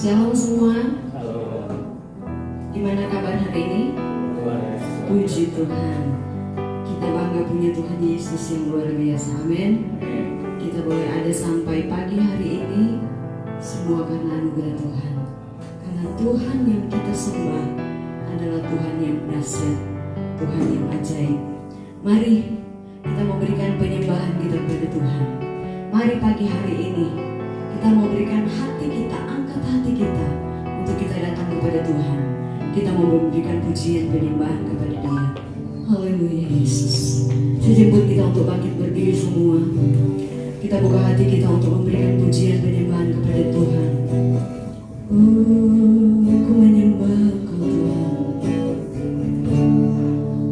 Shalom semua. Halo. Gimana kabar hari ini? Puji Tuhan. Kita bangga punya Tuhan Yesus yang luar biasa. Amin. Kita boleh ada sampai pagi hari ini semua karena anugerah Tuhan. Karena Tuhan yang kita sembah adalah Tuhan yang dahsyat, Tuhan yang ajaib. Mari kita memberikan penyembahan kita kepada Tuhan. Mari pagi hari ini kita memberikan hati kita, angkat hati kita untuk kita datang kepada Tuhan. Kita mau memberikan pujian penyembahan kepada Dia. Haleluya Yesus. Saya jemput kita untuk bangkit berdiri semua. Kita buka hati kita untuk memberikan pujian penyembahan kepada Tuhan. Ku menyembah Engkau Tuhan.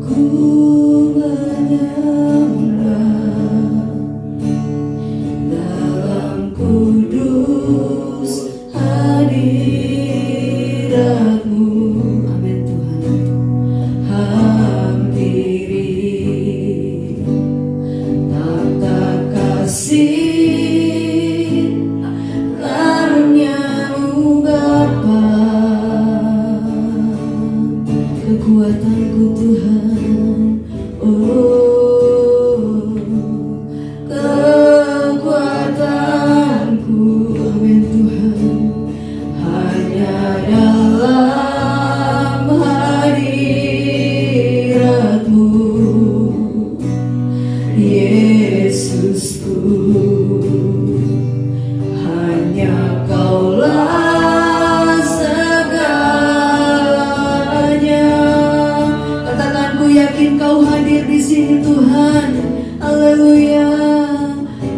Ku menyembah dalam kudus hadirat-Mu. Amin Tuhan. Hampiri tata kasih karunia-Mu Bapa, kekuatanku Tuhan, oh kekuatanku, amin Tuhan, hanya dalam hadirat-Mu, Yesusku, hanya Kaulah segalanya. Katakan, ku yakin Kau hadir di sini Tuhan. Haleluya.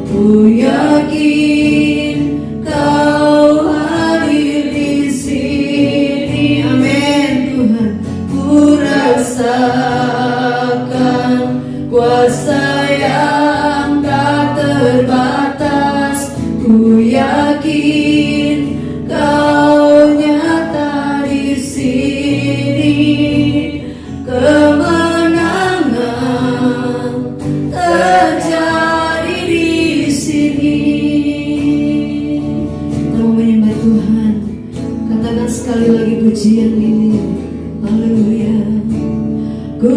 Ku yakin Kau hadir di sini. Amin Tuhan. Ku rasakan kuasa yang tak terbatas. Ku yakin Kau nyata di sini. Kemenangan terjadi di sini. Kita mau menyembah Tuhan. Katakan sekali lagi pujian ini. Haleluya. Ku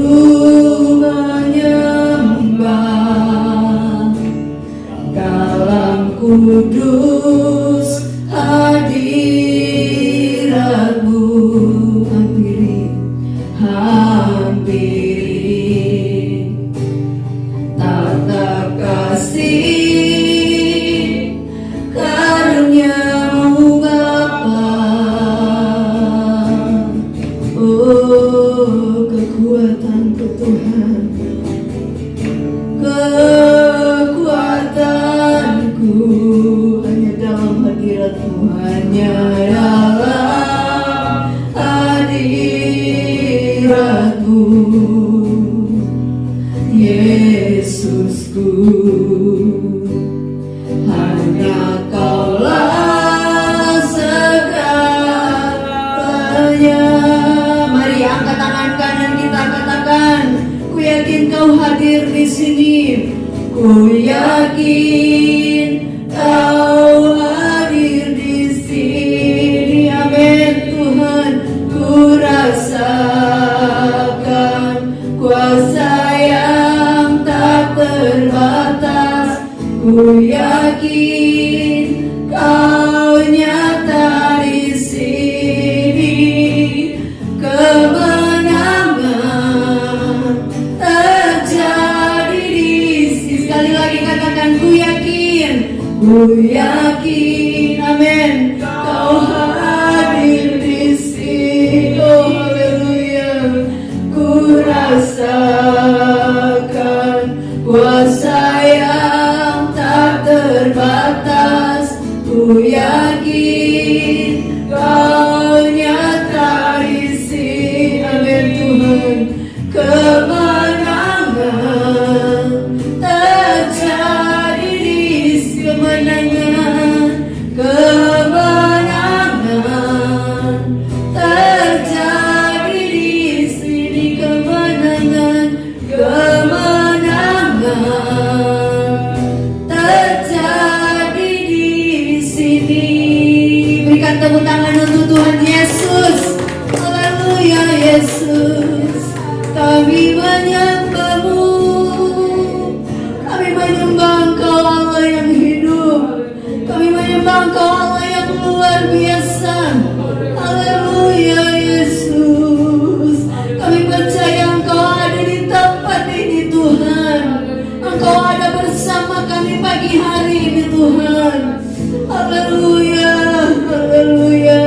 menyembah dalam kudus hadirat-Mu. Hampiri tata kasih karunia-Mu Bapa, oh kekuatanku Tuhan, kekuatanku hanya dalam hadirat-Mu, hanya dalam hadirat-Mu, Yesusku, hanya Kaulah segalanya. Mari angkat tangan kanan kita, katakan, ku yakin Kau hadir di sini. Ku yakin Kau hadir di sini. Amin Tuhan. Ku rasakan kuasa yang tak terbatas. Ku yakin Kau nyata di sini. Kemenangan terjadi di sini. Sekali lagi katakan, ku yakin, amin, Kau hadir di sini. Oh haleluya. Ku rasakan kuasa yang tak terbatas. Ku yakin Kau nyata di sini. Amin Tuhan. Kemenangan terjadi di sini. Kemenangan terjadi di sini. Kemenangan terjadi di sini. berikan tepuk tangan untuk Tuhan Yesus. Haleluya Yesus. Kami menyembah-Mu. Kami menyembah Engkau Allah yang hidup. Kami menyembah Engkau Allah yang luar biasa. Haleluya Yesus. Kami percaya Engkau ada di tempat ini Tuhan. Engkau ada bersama kami pagi hari ini Tuhan. Haleluya, haleluya.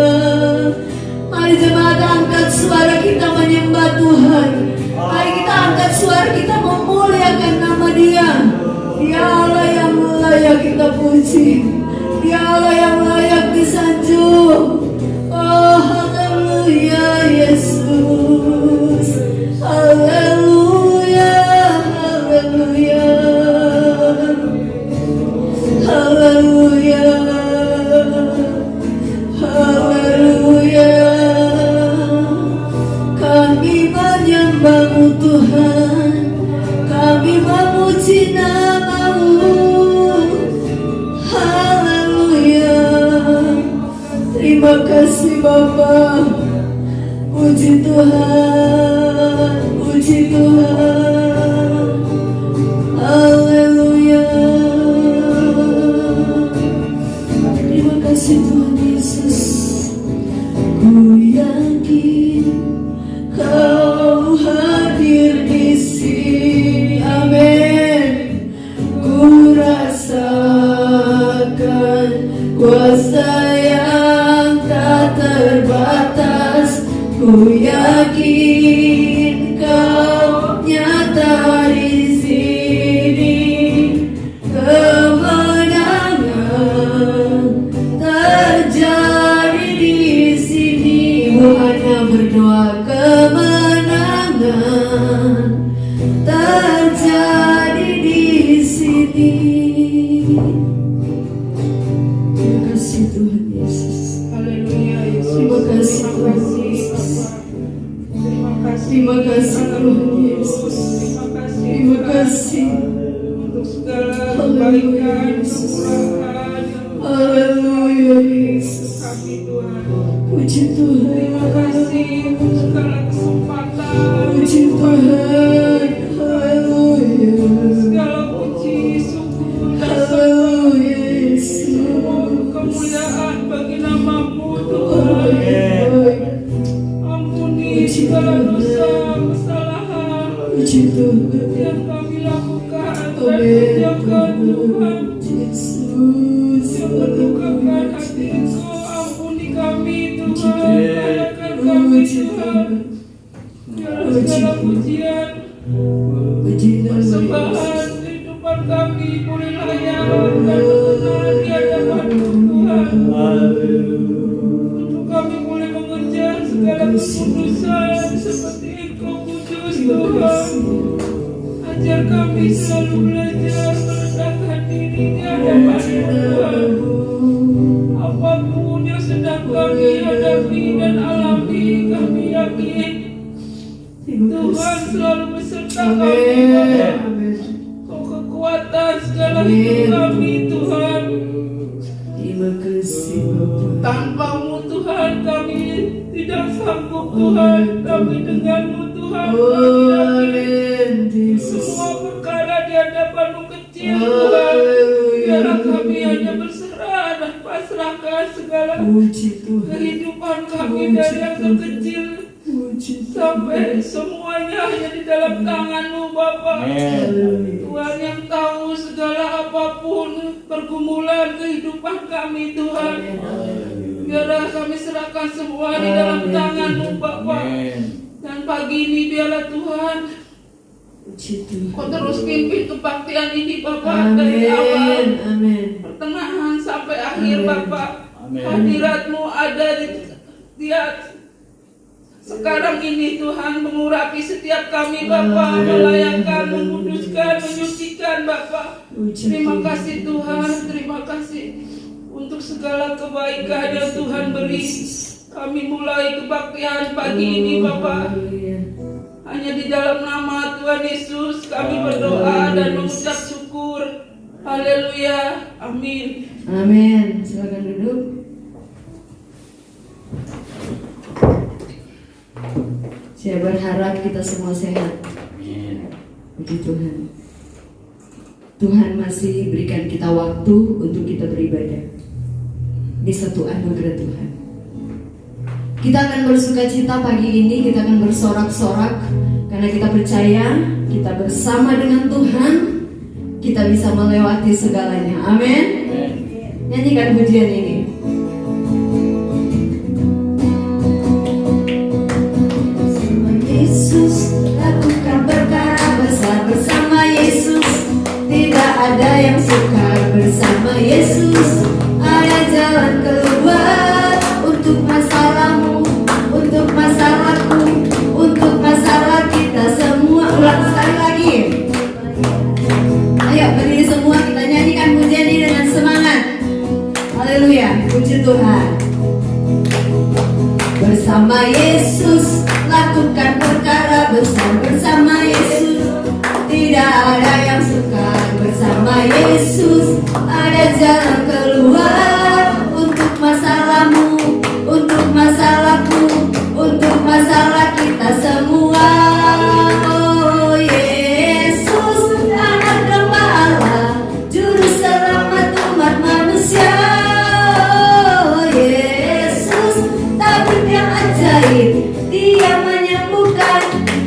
Mari jemaat angkat suara kita menyembah Tuhan. Mari kita angkat suara kita memuliakan nama Dia. Dia Allah yang layak kita puji. Dia Allah yang layak disanjung. Oh haleluya Yesus. Haleluya, haleluya. Haleluya, haleluya. Kami menyembah-Mu Tuhan. Kami memuji nama-Mu. Haleluya. Terima kasih Bapa. Puji Tuhan, puji Tuhan. Haleluya. Terima kasih Tuhan Yesus. Ku yakin Kau hadir di sini. Amin. Ku rasakan kuasa yang tak terbatas. Ku yakin Kau nyata di sini. Kemenangan terjadi di sini. Ibu hanya berdoa, kemenangan terjadi di sini. Terima kasih Tuhan Yesus. Haleluya Yesus. Terima kasih Tuhan Yesus. Terima kasih Tuhan Yesus. Terima kasih Untuk segala kebaikan, kemurahan, Haleluya Yesus. kami Tuhan. Puji Tuhan. Terima kasih untuk segala kesempatan, Puji Tuhan. Haleluya. segala puji, syukur, dan Haleluya Yesus. semua kemuliaan bagi nama-Mu Tuhan. Haleluya. Ampuni segala dosa, kesalahan Puji Tuhan. yang kami lakukan dan Amin. kerjakan Tuhan. Yesus. Yang melukakan hati Engkau, ampuni kami Tuhan, layakan kami Tuhan. Biarlah segala pujian, Puji nama persembahan kehidupan kami boleh layak dan berkenan di hadapan-Mu Tuhan. Untuk kami boleh mengejar segala kekudusan seperti Engkau kudus Tuhan. Ajar kami selalu belajar merendahkan diri di hadapan-Mu Tuhan. Apapun yang sedang kami hadapi dan alami, kami yakin Tuhan selalu beserta kami Bapa. Kau kekuatan segala hidup kami Tuhan. Terima kasih Bapak. Tanpa-Mu Tuhan kami tidak sanggup Tuhan, tapi dengan-Mu Tuhan kami yakin semua perkara di hadapan-Mu kecil Tuhan. Biarlah kami hanya berserah dan pasrahkan segala Puji Tuhan. kehidupan kami dari yang terkecil Puji sampai semuanya hanya di dalam tangan-Mu Bapa. Tuhan yang tahu segala apapun pergumulan kehidupan kami Tuhan. Biarlah kami serahkan semua di dalam tangan-Mu Bapa. Dan pagi ini biarlah Tuhan Puji Tuhan. Kau terus pimpin kebaktian ini Bapa, dari awal Amin. pertengahan sampai akhir Bapa. Hadirat-Mu ada di sekarang ini Tuhan, mengurapi setiap kami Bapa, melayakkan, menguduskan, menyucikan Bapa. Terima kasih Tuhan, terima kasih untuk segala kebaikan yang Tuhan beri. Kami mulai kebaktian pagi ini Bapa. Hanya di dalam nama Tuhan Yesus kami berdoa dan mengucap syukur. Haleluya, amin. Amin. Silakan duduk. Saya berharap kita semua sehat. Puji Tuhan. Tuhan masih berikan kita waktu untuk kita beribadah. Ini satu anugerah Tuhan. Kita akan bersuka cita pagi ini, kita akan bersorak-sorak karena kita percaya kita bersama dengan Tuhan, kita bisa melewati segalanya. Amin. Nyanyikan pujian ini. Bersama Yesus lakukan perkara besar, bersama Yesus tidak ada yang sukar, bersama Yesus ada jalan keluar untuk masalahmu, untuk masalahku, untuk masalah kita semua. Ulang sekali lagi. Ayo berdiri semua, kita nyanyikan pujian ini dengan semangat. Haleluya, puji Tuhan. Bersama Yesus lakukan perkara besar, bersama Yesus tidak ada yang sukar, bersama Yesus ada jalan keluar untuk masalahmu, untuk masalahku, untuk masalah kita semua. Oh Yesus, anak domba Allah, juru selamat umat manusia. Oh Yesus, tabib yang ajaib, Dia menyembuhkan,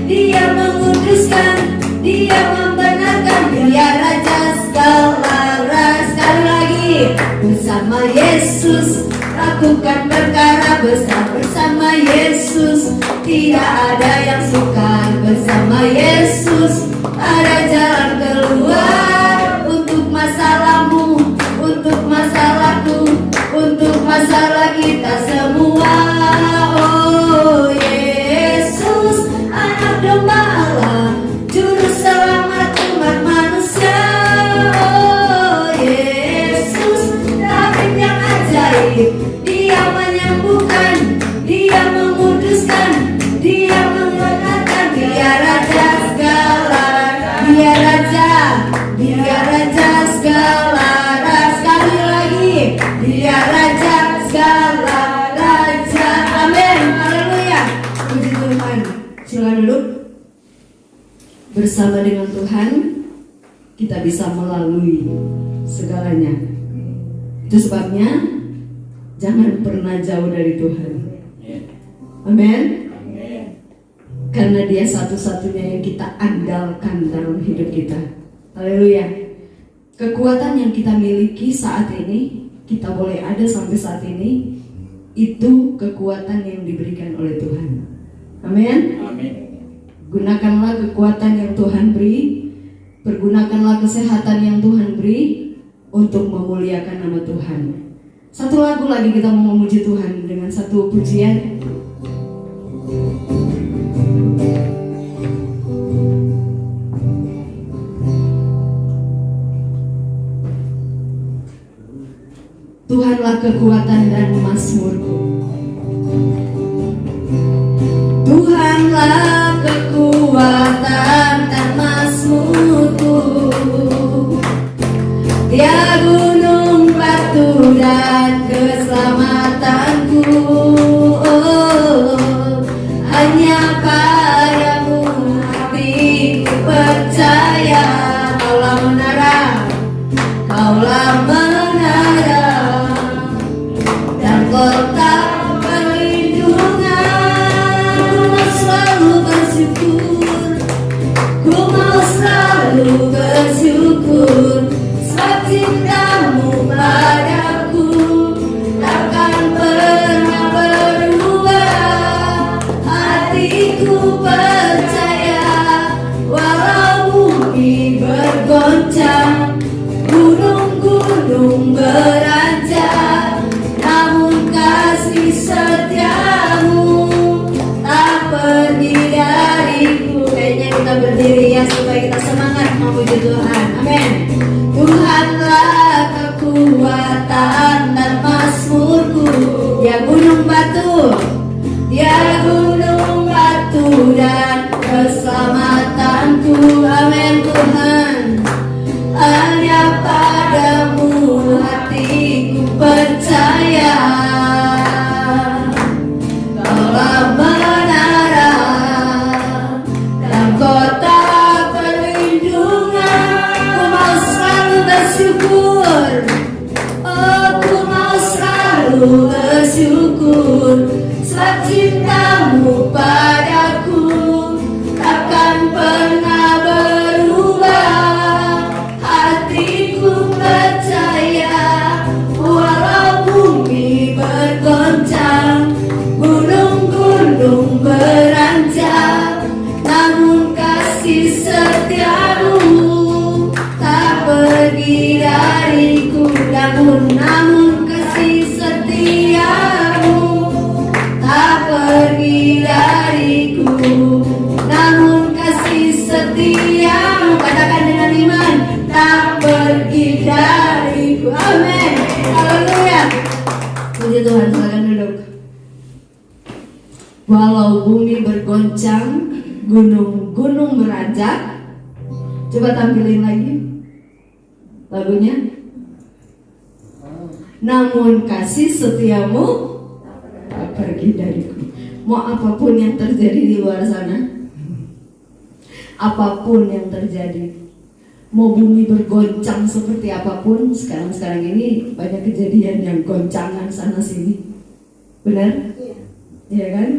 Dia menguduskan, Dia membenarkan, Dia Raja segala ras. Sekali lagi, bersama Yesus lakukan perkara besar, bersama Yesus tidak ada yang sukar, bersama Yesus ada jalan keluar untuk masalahmu, untuk masalahku, untuk masalah kita semua. Oh Yesus, anak domba Allah, juru selamat umat manusia. Oh Yesus, tabib yang ajaib, Dia menyembuhkan, Dia menguduskan, Dia membenarkan, Dia Raja segala, Dia Raja, Dia Raja segala ras. Sekali lagi, Dia Raja segala raja. Amin, haleluya, puji Tuhan. Silakan duduk. Bersama dengan Tuhan kita bisa melalui segalanya. Itu sebabnya jangan pernah jauh dari Tuhan. Amin. Karena Dia satu-satunya yang kita andalkan dalam hidup kita. Haleluya. Kekuatan yang kita miliki saat ini, kita boleh ada sampai saat ini, itu kekuatan yang diberikan oleh Tuhan. Amin. Gunakanlah kekuatan yang Tuhan beri, pergunakanlah kesehatan yang Tuhan beri untuk memuliakan nama Tuhan. Satu lagu lagi kita mau memuji Tuhan dengan satu pujian. Tuhanlah kekuatan dan mazmurku. Tuhanlah kekuatan dan mazmurku. Dia gunung batu dan keselamatanku. Oh, hanya padamu hatiku percaya. Kaulah menara, Kaulah menara dan kota perlindungan. Ku mau selalu bersyukur, ku mau selalu bersyukur. Sebab cintamu padaku takkan pernah berubah. Hatiku percaya walau bumi bergoncang, gunung-gunung beranjak, namun kasih setiamu tak pergi dariku. Kayaknya kita berdiri ya supaya kita semangat memuji Tuhan. Amin. Tuhanlah kekuatan dan mazmurku. Dia gunung batu, Dia gunung batu dan keselamatanku. Amin Tuhan. Hanya padamu hatiku percaya. Kaulah menara bersyukur sebab cintamu padaku takkan pernah berubah. Hatiku percaya walau bumi bergoncang, gunung-gunung beranjak, namun kasih setiamu tak pergi dariku. Namun kasih setiamu tak pergi dariku. Namun kasih setiamu, katakan dengan iman, tak pergi dariku. Amin. Haleluya. Puji Tuhan, silakan duduk. Walau bumi bergoncang, gunung-gunung beranjak. Coba tampilin lagi lagunya. Namun kasih setiamu tak pergi dariku. Mau apapun yang terjadi di luar sana, apapun yang terjadi, mau bumi bergoncang seperti apapun, sekarang ini banyak kejadian yang goncangan sana sini, benar? Iya kan?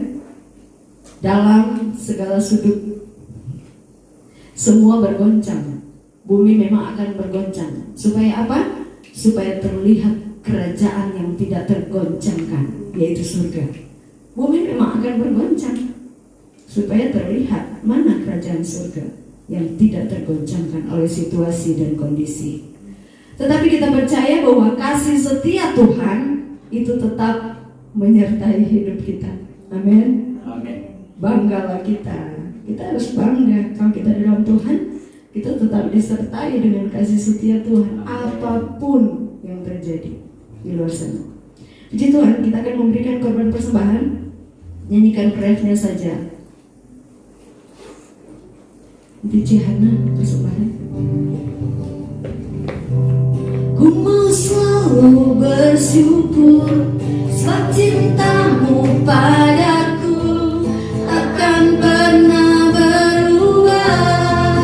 Dalam segala sudut semua bergoncang. Bumi memang akan bergoncang. Supaya apa? Supaya terlihat kerajaan yang tidak tergoncangkan, yaitu surga. Bumi memang akan bergoncang supaya terlihat mana kerajaan surga yang tidak tergoncangkan oleh situasi dan kondisi. Tetapi kita percaya bahwa kasih setia Tuhan itu tetap menyertai hidup kita. Amin. Banggalah kita. Kita harus bangga kalau kita dalam Tuhan, kita tetap disertai dengan kasih setia Tuhan apapun yang terjadi di luar sana. Puji Tuhan, kita akan memberikan korban persembahan. Nyanyikan refnya saja. Di Cihana persembahan. Ku mau selalu bersyukur sebab cintamu padaku takkan pernah berubah.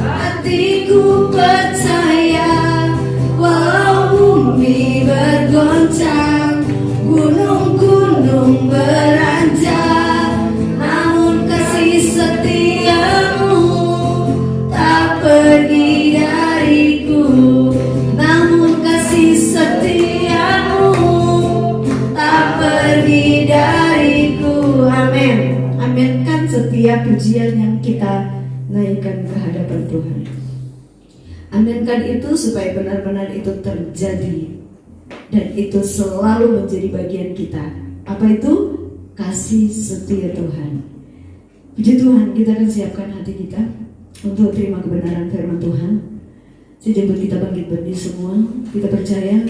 Hatiku percaya walau bumi bergoncang, gunung-gunung beranjak, namun kasih setiamu tak pergi dariku. Namun kasih setiamu tak pergi dariku. Amin. Aminkan setiap pujian yang kita naikkan ke hadapan Tuhan. Aminkan itu supaya benar-benar itu terjadi dan itu selalu menjadi bagian kita. Apa itu? Kasih setia Tuhan. Puji Tuhan, kita akan siapkan hati kita untuk terima kebenaran firman Tuhan. Saya jemput kita bangkit berdiri semua. Kita percaya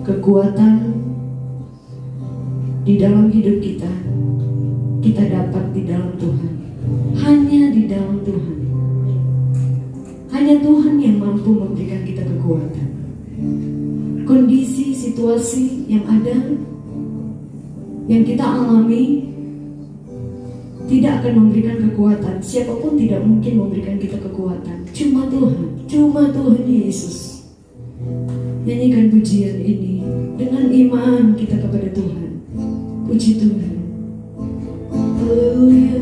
kekuatan di dalam hidup kita dapat di dalam Tuhan. Hanya di dalam Tuhan. Hanya Tuhan yang mampu memberikan kita kekuatan. Kondisi, situasi yang ada, yang kita alami, tidak akan memberikan kekuatan. Siapapun tidak mungkin memberikan kita kekuatan. Cuma Tuhan Yesus. Nyanyikan pujian ini dengan iman kita kepada Tuhan. Puji Tuhan. Haleluya.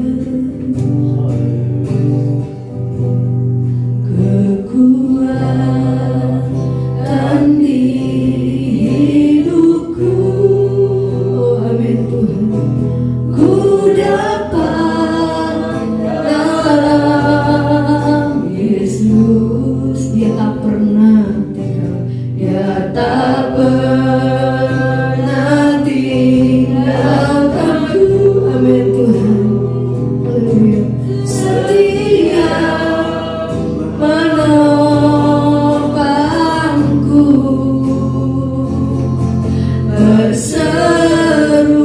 Kekuatan di hidupku, oh amin Tuhan, ku dapat dalam Yesus. Dia tak pernah tinggal, Dia tak pernah tinggalkanku. Amin Tuhan. Haleluya. Setia menopangku, berseru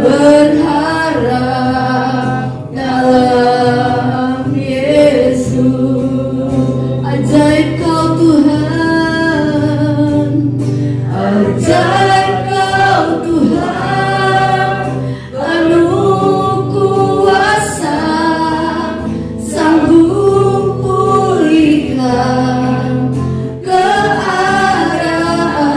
berharap dalam Yesus. Ajaib Kau Tuhan, ajaib Kau Tuhan, penuh kuasa, sanggup pulihkan keadaan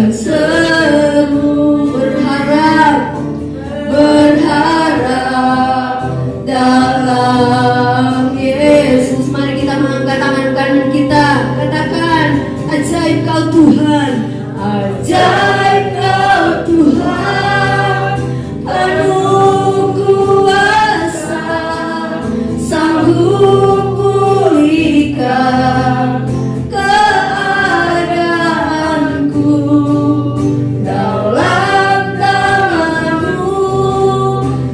dan semu berharap dalam Yesus. Mari kita mengangkat tangan kanan kita, katakan ajaib kau Tuhan, ajaib kau Tuhan, penuh kuasa, sanggup pulihkan keadaanku, dalam tangan-Mu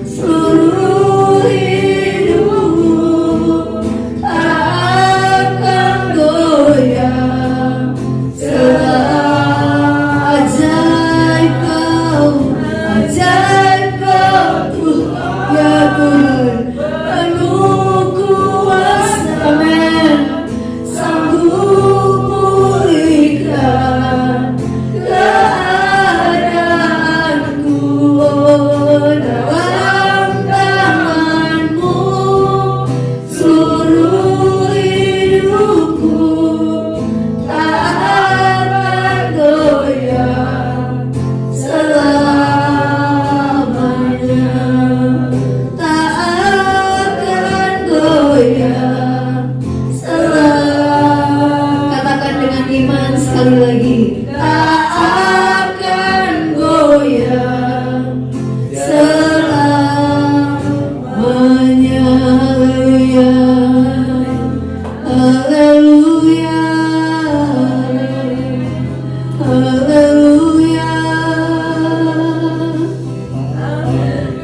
seluruh hidupku tak akan goyah. Ajaib kau Tuhan, ya Tuhan, penuh kuasa, amin, sanggup pulihkan keadaanku, dalam tangan-Mu seluruh hidupku tak akan goyah selamanya, tak akan goyah selamanya. Katakan dengan iman sekali lagi, tak akan goyah selamanya. Haleluya, haleluya,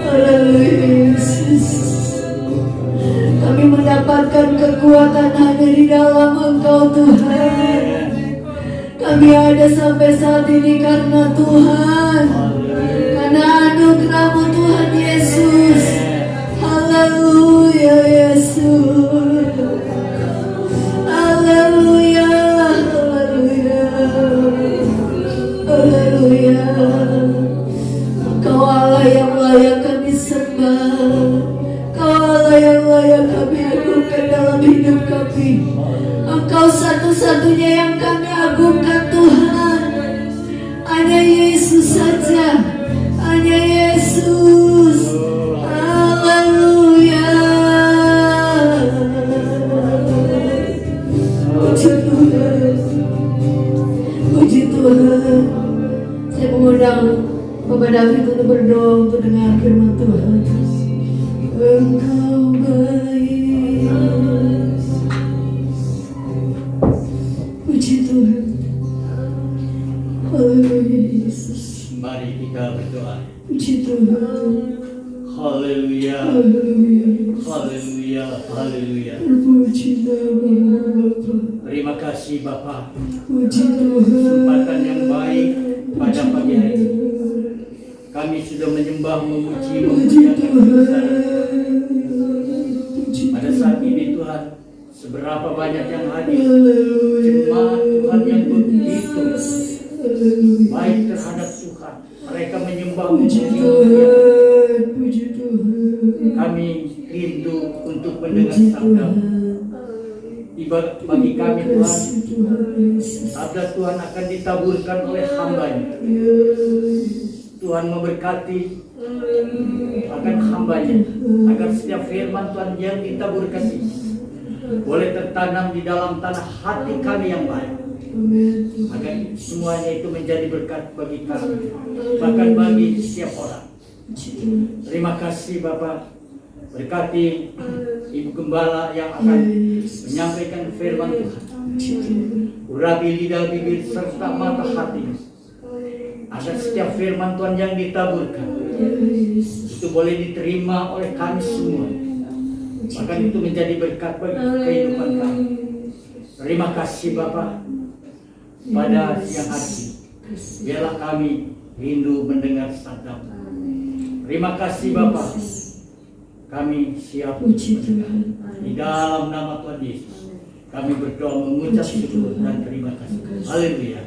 haleluya Yesus. Kami mendapatkan kekuatan hanya di dalam Engkau Tuhan. Kami ada sampai saat ini karena Tuhan, karena anugerah-Mu Tuhan Yesus. Haleluya Yesus. Haleluya, haleluya, haleluya. Kau Allah yang layak kami sembah, Kau Allah yang layak kami agungkan dalam hidup kami. Engkau satu-satunya yang kami agungkan Tuhan. Hanya Yesus saja, hanya Yesus. Haleluya. Puji Tuhan, puji Tuhan. Saya mengundang Bapak David untuk berdoa untuk dengar firman Tuhan. Engkau baik. Puji Tuhan. Haleluya Yesus. Mari kita berdoa. Puji Tuhan. Haleluya, Haleluya Yesus. haleluya, haleluya. Terpuji nama Bapa. Terima kasih Bapak, Puji Tuhan. kesempatan yang baik pada pagi hari ini. Kami sudah menyembah, memuji, Puji memuliakan Tuhan. Puji Pada saat ini Tuhan, seberapa banyak yang hadir, Haleluya. jemaat Tuhan yang begitu Haleluya. baik terhadap Tuhan. Mereka menyembah, Puji memuji, memuliakan. Tuhan. Puji Tuhan. Kami rindu untuk mendengar Puji sabda. Tuhan. Bagi kami Tuhan, Kasih Tuhan Yesus. sabda Tuhan akan ditaburkan oleh hamba-Nya. Ya. Tuhan memberkati akan hamba-Nya, agar setiap firman Tuhan yang ditaburkan ini boleh tertanam di dalam tanah hati kami yang baik, Amin. agar semuanya itu menjadi berkat bagi kami, bahkan bagi setiap orang. Puji Tuhan. Terima kasih Bapak, berkati Ibu Gembala yang akan menyampaikan firman Tuhan. Puji Tuhan. Urapi lidah, bibir, serta mata hati, agar setiap firman Tuhan yang ditaburkan Ya Yesus. itu boleh diterima oleh kami semua, bahkan itu menjadi berkat bagi kehidupan kami. Terima kasih Bapak. Pada siang hari biarlah kami rindu mendengar sabda. Terima kasih Bapak. Kami siap Puji Tuhan. di dalam nama Tuhan Yesus. Kami berdoa mengucap syukur dan terima kasih. Haleluya.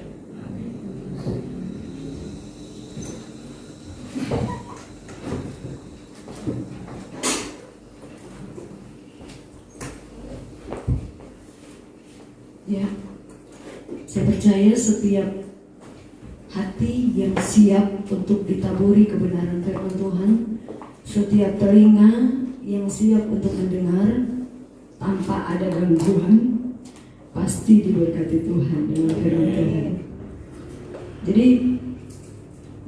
Ya, saya percaya setiap hati hati yang siap untuk ditaburi kebenaran firman Tuhan, setiap telinga yang siap untuk mendengar tanpa ada gangguan, pasti diberkati Tuhan dengan firman Tuhan. Jadi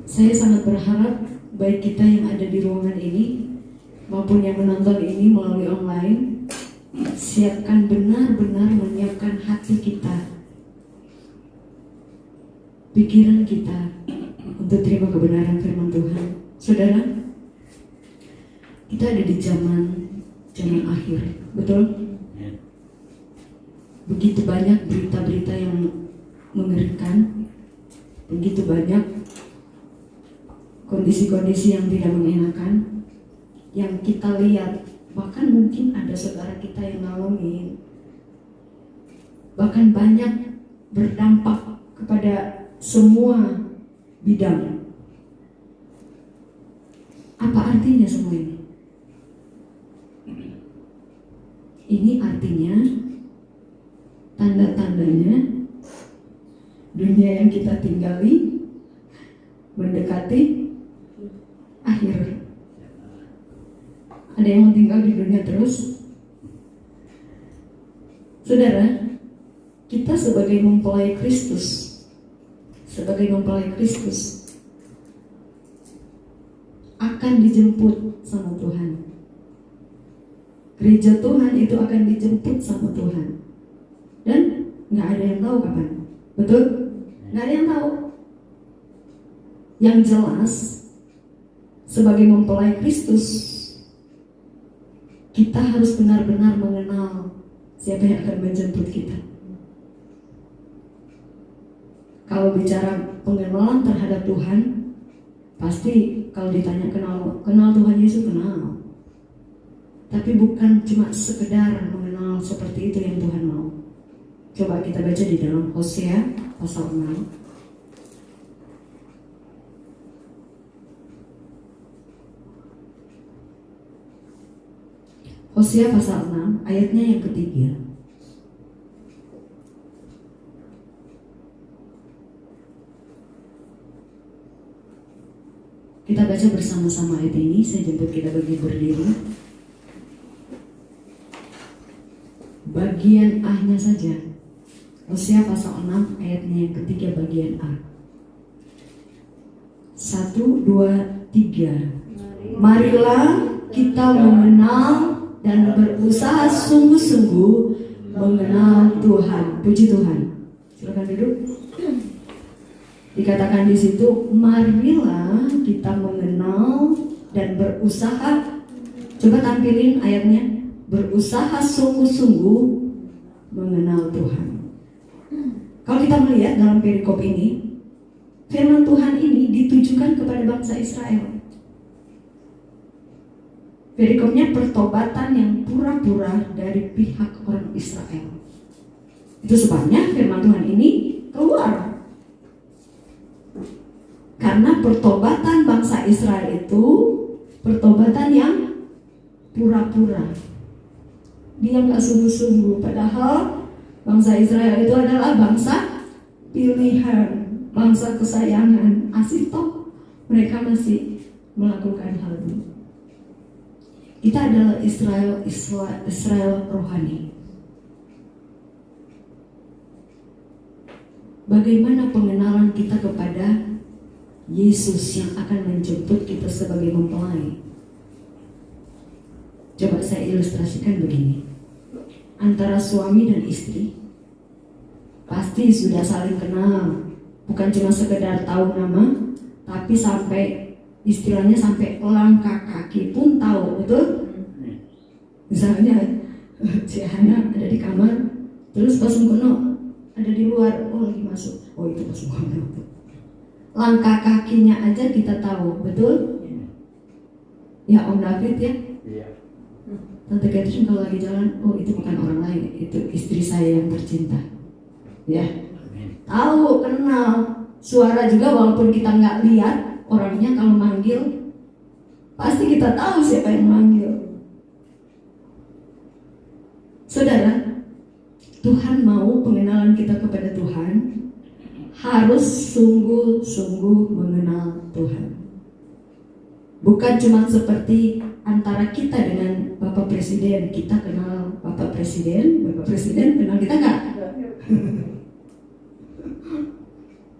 saya sangat berharap baik kita yang ada di ruangan ini maupun yang menonton ini melalui online, siapkan benar-benar menyiapkan hati kita, pikiran kita untuk terima kebenaran firman Tuhan. Saudara, kita ada di zaman akhir, betul? Begitu banyak berita-berita yang mengerikan, begitu banyak kondisi-kondisi yang tidak mengenakan yang kita lihat. Bahkan mungkin ada saudara kita yang ngalamin, bahkan banyak berdampak kepada semua bidang. Apa artinya semua ini? Ini artinya, tanda-tandanya dunia yang kita tinggali mendekati akhir. Ada yang mau tinggal di dunia terus? Saudara, kita sebagai mempelai Kristus, akan dijemput sama Tuhan. Gereja Tuhan itu akan dijemput sama Tuhan. Dan gak ada yang tahu kapan. Betul? Gak ada yang tahu. Yang jelas, sebagai mempelai Kristus, kita harus benar-benar mengenal siapa yang akan menjemput kita. Kalau bicara pengenalan terhadap Tuhan, pasti kalau ditanya kenal Tuhan Yesus, kenal. Tapi bukan cuma sekedar mengenal seperti itu yang Tuhan mau. Coba kita baca di dalam Hosea pasal 6. Hosea pasal 6 ayatnya yang ketiga. Kita baca bersama-sama ayat ini. Saya jemput kita bagi berdiri. Bagian A-nya saja. Hosea pasal 6 ayatnya yang ketiga bagian A. 1, 2, 3. Marilah kita mengenal dan berusaha sungguh-sungguh mengenal Tuhan. Puji Tuhan. Silakan duduk. Dikatakan di situ, marilah kita mengenal dan berusaha. Coba tampilin ayatnya. Berusaha sungguh-sungguh mengenal Tuhan. Kalau kita melihat dalam perikop ini, firman Tuhan ini ditujukan kepada bangsa Israel. Perikopnya pertobatan yang pura-pura dari pihak orang Israel. Itu sebabnya firman Tuhan ini keluar. Karena pertobatan bangsa Israel itu pertobatan yang pura-pura. Dia nggak sungguh-sungguh, padahal bangsa Israel itu adalah bangsa pilihan, bangsa kesayangan. Asik toh mereka masih melakukan hal itu. Kita adalah Israel rohani. Bagaimana pengenalan kita kepada Yesus yang akan menjemput kita sebagai mempelai? Coba saya ilustrasikan begini. Antara suami dan istri pasti sudah saling kenal. Bukan cuma sekedar tahu nama, tapi sampai istilahnya sampai langkah kaki pun tahu, betul? Misalnya si Hana ada di kamar, terus Pak Sungkono ada di luar, oh lagi masuk, oh itu Pak Sungkono. Langkah kakinya aja kita tahu, betul? Ya Om David ya? Iya. Tante Catherine kalau lagi jalan, oh itu bukan orang lain, itu istri saya yang tercinta. Ya, tahu, kenal, suara juga walaupun kita nggak lihat orangnya, kalau manggil pasti kita tahu siapa yang manggil. Saudara, Tuhan mau pengenalan kita kepada Tuhan harus sungguh-sungguh mengenal Tuhan. Bukan cuma seperti antara kita dengan Bapak Presiden, kita kenal Bapak Presiden kenal kita nggak?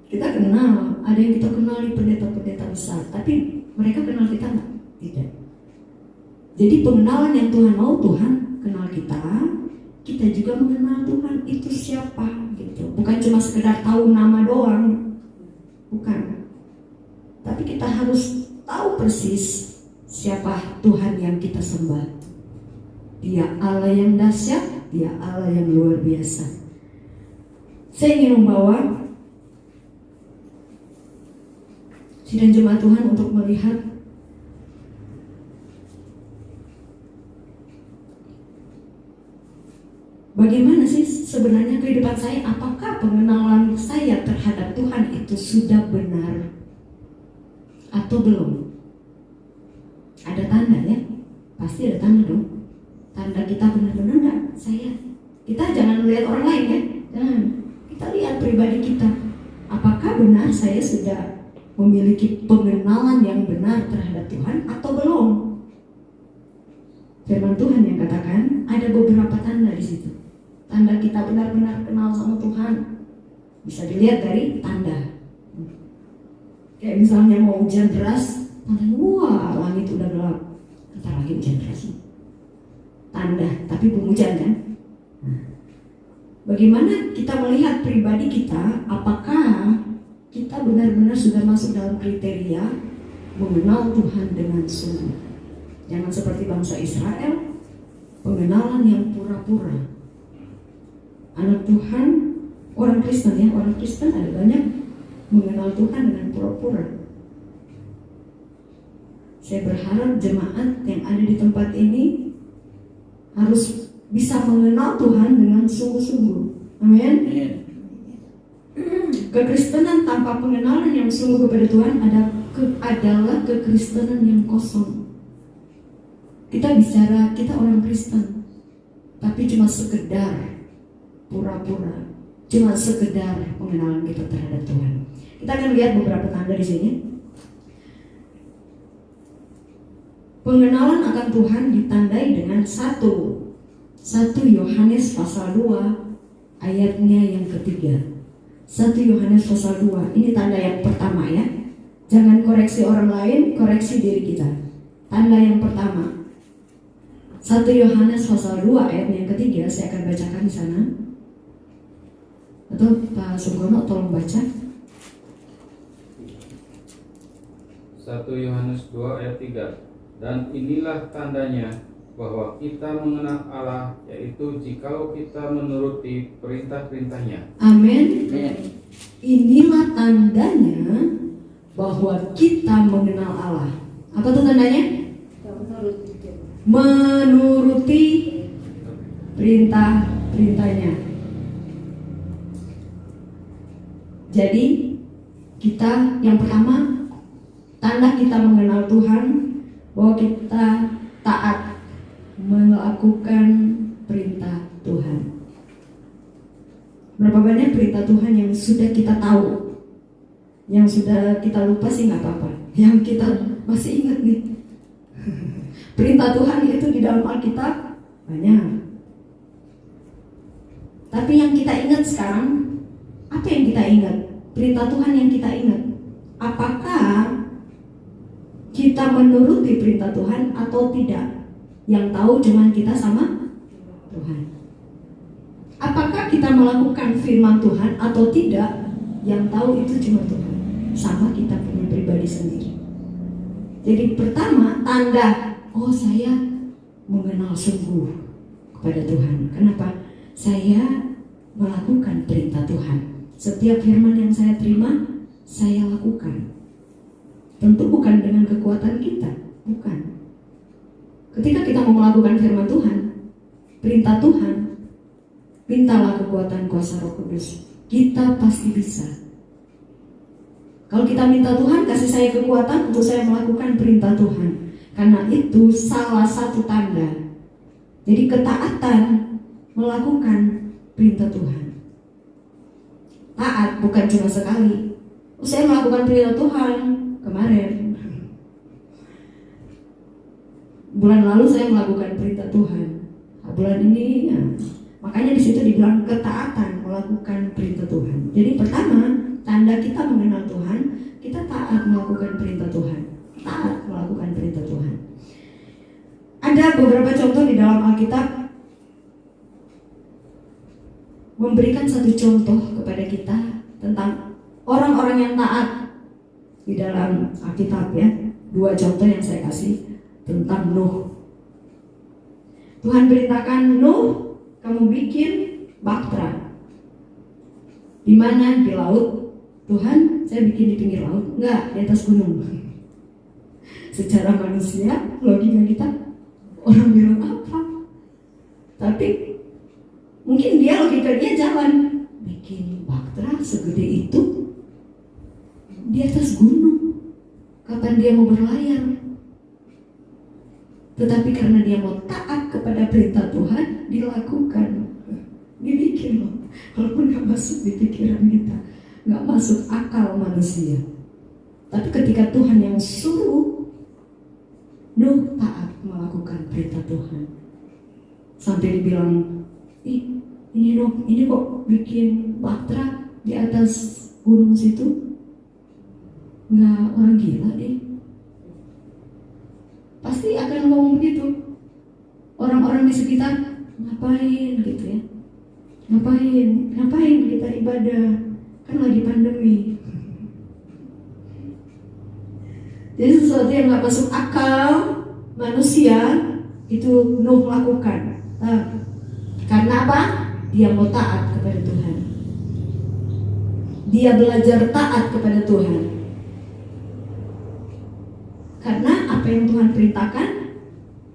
Kita kenal, ada yang kita kenali pendeta-pendeta besar, tapi mereka kenal kita nggak? Tidak. Jadi pengenalan yang Tuhan mau, Tuhan kenal kita juga mengenal Tuhan itu siapa gitu. Bukan cuma sekedar tahu nama doang, bukan. Tapi kita harus tahu persis siapa Tuhan yang kita sembah. Dia Allah yang dahsyat, Dia Allah yang luar biasa. Saya ingin membawa sidang jemaat Tuhan untuk melihat bagaimana sih sebenarnya kehidupan saya. Apakah pengenalan saya terhadap Tuhan itu sudah benar atau belum? Ada tanda ya? Pasti ada tanda dong. Tanda kita benar-benar enggak? Kita jangan melihat orang lain ya. Jangan. Kita lihat pribadi kita. Apakah benar saya sudah memiliki pengenalan yang benar terhadap Tuhan atau belum? Firman Tuhan yang katakan ada beberapa tanda di situ. Tanda kita benar-benar kenal sama Tuhan bisa dilihat dari tanda. Kayak misalnya mau hujan deras, tanda wah langit udah gelap, bentar lagi hujan deras. Tanda, tapi belum hujan kan? Bagaimana kita melihat pribadi kita? Apakah kita benar-benar sudah masuk dalam kriteria mengenal Tuhan dengan sungguh? Jangan seperti bangsa Israel, pengenalan yang pura-pura. Anak Tuhan, orang Kristen ya, orang Kristen ada banyak mengenal Tuhan dengan pura-pura. Saya berharap jemaat yang ada di tempat ini harus bisa mengenal Tuhan dengan sungguh-sungguh. Amin. Kekristenan tanpa pengenalan yang sungguh kepada Tuhan adalah kekristenan yang kosong. Kita bicara kita orang Kristen, tapi cuma sekedar pura-pura, cuma sekedar pengenalan kita terhadap Tuhan. Kita akan lihat beberapa tanda di sini. Pengenalan akan Tuhan ditandai dengan 1 Yohanes pasal 2 ayatnya yang ketiga. 1 Yohanes pasal 2, ini tanda yang pertama ya. Jangan koreksi orang lain, koreksi diri kita. Tanda yang pertama 1 Yohanes pasal 2 ayat yang ketiga, saya akan bacakan di sana. Atau Pak Sunggono tolong baca. 1 Yohanes 2 ayat 3. Dan inilah tandanya bahwa kita mengenal Allah, yaitu jikalau kita menuruti perintah-perintahnya. Amin. Inilah tandanya bahwa kita mengenal Allah. Apa tuh tandanya? Menuruti perintah-perintahnya. Jadi kita yang pertama, tanda kita mengenal Tuhan, bahwa kita taat melakukan perintah Tuhan. Berapa banyak perintah Tuhan yang sudah kita tahu, yang sudah kita lupa sih nggak apa-apa, yang kita masih ingat nih. Perintah Tuhan itu di dalam Alkitab banyak. Tapi yang kita ingat sekarang, apa yang kita ingat? Perintah Tuhan yang kita ingat. Apakah kita menuruti perintah Tuhan atau tidak? Yang tahu cuma kita sama Tuhan. Apakah kita melakukan firman Tuhan atau tidak? Yang tahu itu cuma Tuhan, sama kita punya pribadi sendiri. Jadi pertama, tanda, oh saya mengenal sungguh kepada Tuhan. Kenapa? Saya melakukan perintah Tuhan. Setiap firman yang saya terima, saya lakukan. Tentu bukan dengan kekuatan kita, bukan. Ketika kita mau melakukan firman Tuhan, perintah Tuhan, mintalah kekuatan kuasa Roh Kudus. Kita pasti bisa. Kalau kita minta Tuhan, kasih saya kekuatan untuk saya melakukan perintah Tuhan. Karena itu salah satu tanda. Jadi ketaatan melakukan perintah Tuhan. taat bukan cuma sekali. Saya melakukan perintah Tuhan kemarin. Bulan lalu saya melakukan perintah Tuhan. Nah, bulan ini ya. Makanya di situ dibilang ketaatan melakukan perintah Tuhan. Jadi pertama, tanda kita mengenal Tuhan, kita taat melakukan perintah Tuhan. Taat melakukan perintah Tuhan. Ada beberapa contoh di dalam Alkitab memberikan satu contoh kepada kita tentang orang-orang yang taat di dalam Alkitab ya. 2 contoh yang saya kasih tentang Nuh. Tuhan perintahkan Nuh, kamu bikin bahtera. Di mana? Di laut. Tuhan, saya bikin di pinggir laut. Enggak, di atas gunung. Secara manusia, logika kita, orang bilang apa? Tapi mungkin logika dia jalan. Bikin bahtera segede itu di atas gunung. Kapan dia mau berlayar? Tetapi karena dia mau taat kepada perintah Tuhan, dilakukan. Dibikin loh. Walaupun gak masuk di pikiran kita, gak masuk akal manusia. Tapi ketika Tuhan yang suruh, Nuh taat melakukan perintah Tuhan. Sampai dibilang, ini Nuh, ini kok bikin bahtera di atas gunung situ? Nggak orang gila deh. Pasti akan ngomong begitu. Orang-orang di sekitar, ngapain gitu ya? Ngapain kita ibadah? Kan lagi pandemi. Jadi sesuatu yang gak masuk akal manusia itu Nuh lakukan. Karena apa? Dia mau taat kepada Tuhan. Dia belajar taat kepada Tuhan. Karena apa yang Tuhan perintahkan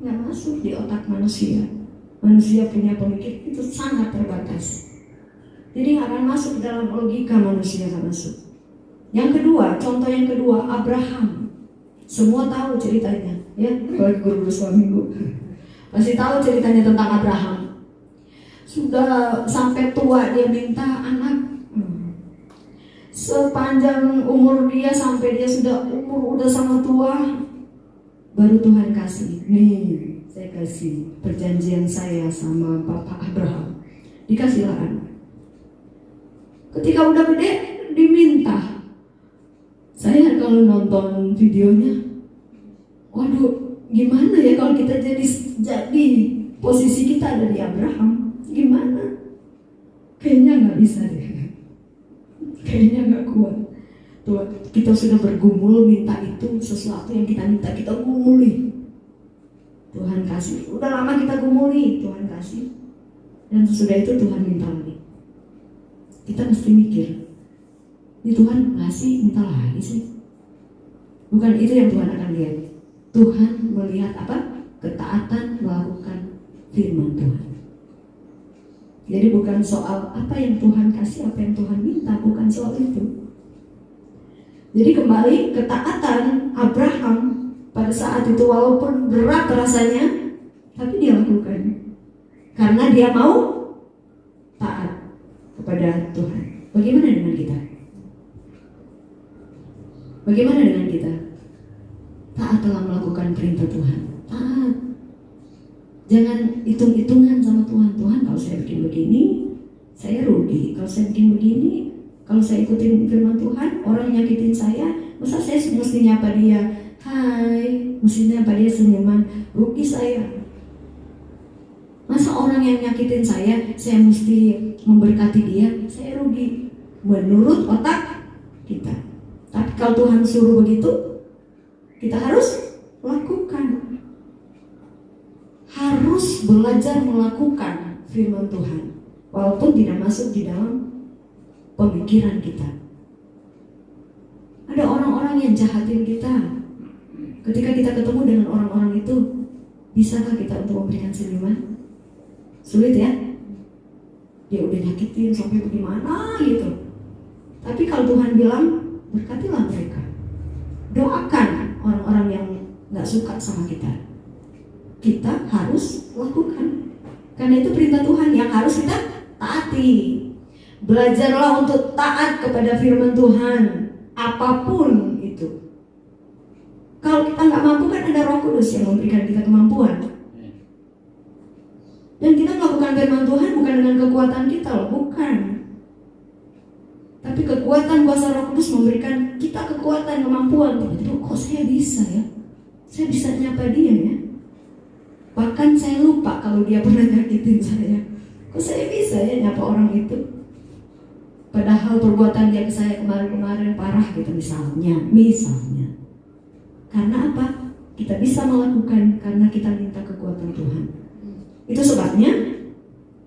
gak masuk di otak manusia. Manusia punya pemikiran itu sangat terbatas. Jadi gak akan masuk dalam logika manusia, gak masuk. Yang kedua, contoh yang kedua, Abraham. Semua tahu ceritanya, ya, bagi guru-guru suamiku pasti tahu ceritanya tentang Abraham. Sudah sampai tua dia minta anak. Sepanjang umur dia sampai dia sudah sangat tua, baru Tuhan kasih. Nih, saya kasih perjanjian saya sama Bapak Abraham. Dikasihlah anak. Ketika udah gede diminta. Saya kalau nonton videonya, waduh, gimana ya kalau kita jadi posisi kita ada di Abraham, gimana? Kayaknya nggak bisa deh, kayaknya nggak kuat. Tuh, kita sudah bergumul minta itu sesuatu yang kita minta, kita gumuli. Tuhan kasih, udah lama kita gumuli, Tuhan kasih, dan sesudah itu Tuhan minta lagi. Kita mesti mikir. Ini Tuhan ngasih, minta lagi sih. Bukan itu yang Tuhan akan lihat. Tuhan melihat apa? Ketaatan melakukan firman Tuhan. Jadi bukan soal apa yang Tuhan kasih, apa yang Tuhan minta, bukan soal itu. Jadi kembali ketaatan Abraham pada saat itu walaupun berat rasanya, tapi dia lakukan. Karena dia mau taat kepada Tuhan. Bagaimana dengan kita? Bagaimana dengan kita? Taat telah melakukan perintah Tuhan. Taat. Jangan hitung-hitungan sama Tuhan. Tuhan, kalau saya bikin begini, saya rugi. Kalau saya bikin begini, kalau saya ikutin firman Tuhan, orang nyakitin saya, masa saya mesti nyapa dia? Hai, mesti nyapa dia senyuman, rugi saya. Masa orang yang nyakitin saya mesti memberkati dia, saya rugi. Menurut otak kita. Tapi kalau Tuhan suruh begitu, kita harus lakukan. Harus belajar melakukan firman Tuhan, walaupun tidak masuk di dalam pemikiran kita. Ada orang-orang yang jahatin kita. Ketika kita ketemu dengan orang-orang itu, bisakah kita untuk memberikan senyuman? Sulit ya? Dia udah nyakitin sampai bagaimana gitu. Tapi kalau Tuhan bilang, berkatilah mereka. Doakan orang-orang yang gak suka sama kita. Kita harus lakukan. Karena itu perintah Tuhan yang harus kita taati. Belajarlah untuk taat kepada firman Tuhan, apapun itu. Kalau kita nggak mampu, kan ada Roh Kudus yang memberikan kita kemampuan. Dan kita melakukan firman Tuhan bukan dengan kekuatan kita loh, bukan. Tapi kekuatan kuasa Roh Kudus memberikan kita kekuatan, kemampuan. Tiba-tiba kok saya bisa ya? Saya bisa nyapa dia ya? Bahkan saya lupa kalau dia pernah nyakitin saya. Kok saya bisa ya nyapa orang itu? Padahal perbuatan dia ke saya kemarin-kemarin parah gitu misalnya. Karena apa? Kita bisa melakukan karena kita minta kekuatan Tuhan. Itu sebabnya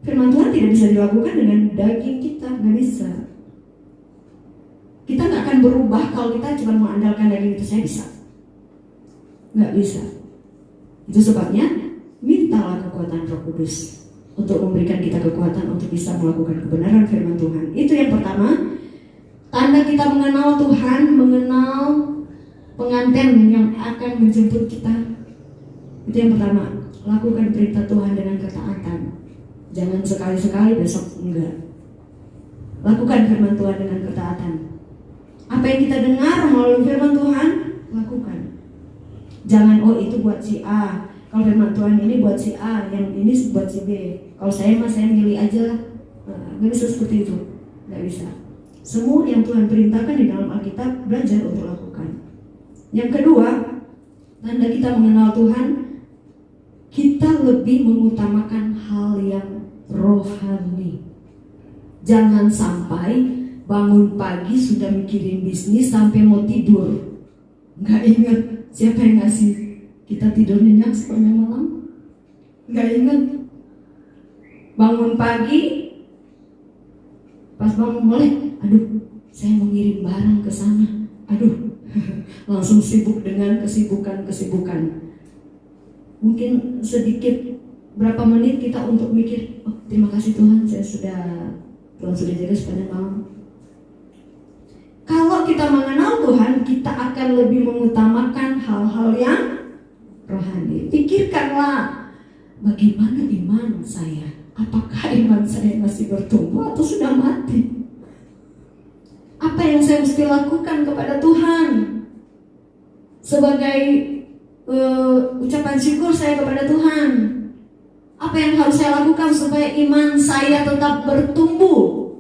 firman Tuhan tidak bisa dilakukan dengan daging kita, nggak bisa. Kita nggak akan berubah kalau kita cuma mengandalkan daging itu. Saya bisa, nggak bisa. Itu sebabnya mintalah kekuatan Roh Kudus untuk memberikan kita kekuatan untuk bisa melakukan kebenaran firman Tuhan. Itu yang pertama. Tanda kita mengenal Tuhan, mengenal pengantin yang akan menjemput kita. Itu yang pertama. Lakukan perintah Tuhan dengan ketaatan. Jangan sekali-sekali, besok enggak. Lakukan firman Tuhan dengan ketaatan. Apa yang kita dengar melalui firman Tuhan, lakukan. Jangan, oh itu buat si A, kalau firman Tuhan ini buat si A, yang ini buat si B. Kalau saya milih aja lah. Nggak bisa seperti itu. Nggak bisa. Semua yang Tuhan perintahkan di dalam Alkitab, belajar untuk lakukan. Yang kedua, tanda kita mengenal Tuhan, kita lebih mengutamakan hal yang rohani. Jangan sampai bangun pagi sudah mikirin bisnis sampai mau tidur, nggak ingat siapa yang ngasih kita tidur nyenyak sepanjang malam. Nggak ingat. Bangun pagi, pas bangun mulai, aduh, saya mau ngirim barang ke sana. Aduh, langsung sibuk dengan kesibukan. Mungkin sedikit berapa menit kita untuk mikir, oh terima kasih Tuhan, Tuhan sudah jaga sepanjang malam. Kalau kita mengenal Tuhan, kita akan lebih mengutamakan hal-hal yang rohani. Pikirkanlah, bagaimana iman saya? Apakah iman saya masih bertumbuh atau sudah mati? Apa yang saya mesti lakukan kepada Tuhan sebagai ucapan syukur saya kepada Tuhan? Apa yang harus saya lakukan supaya iman saya tetap bertumbuh?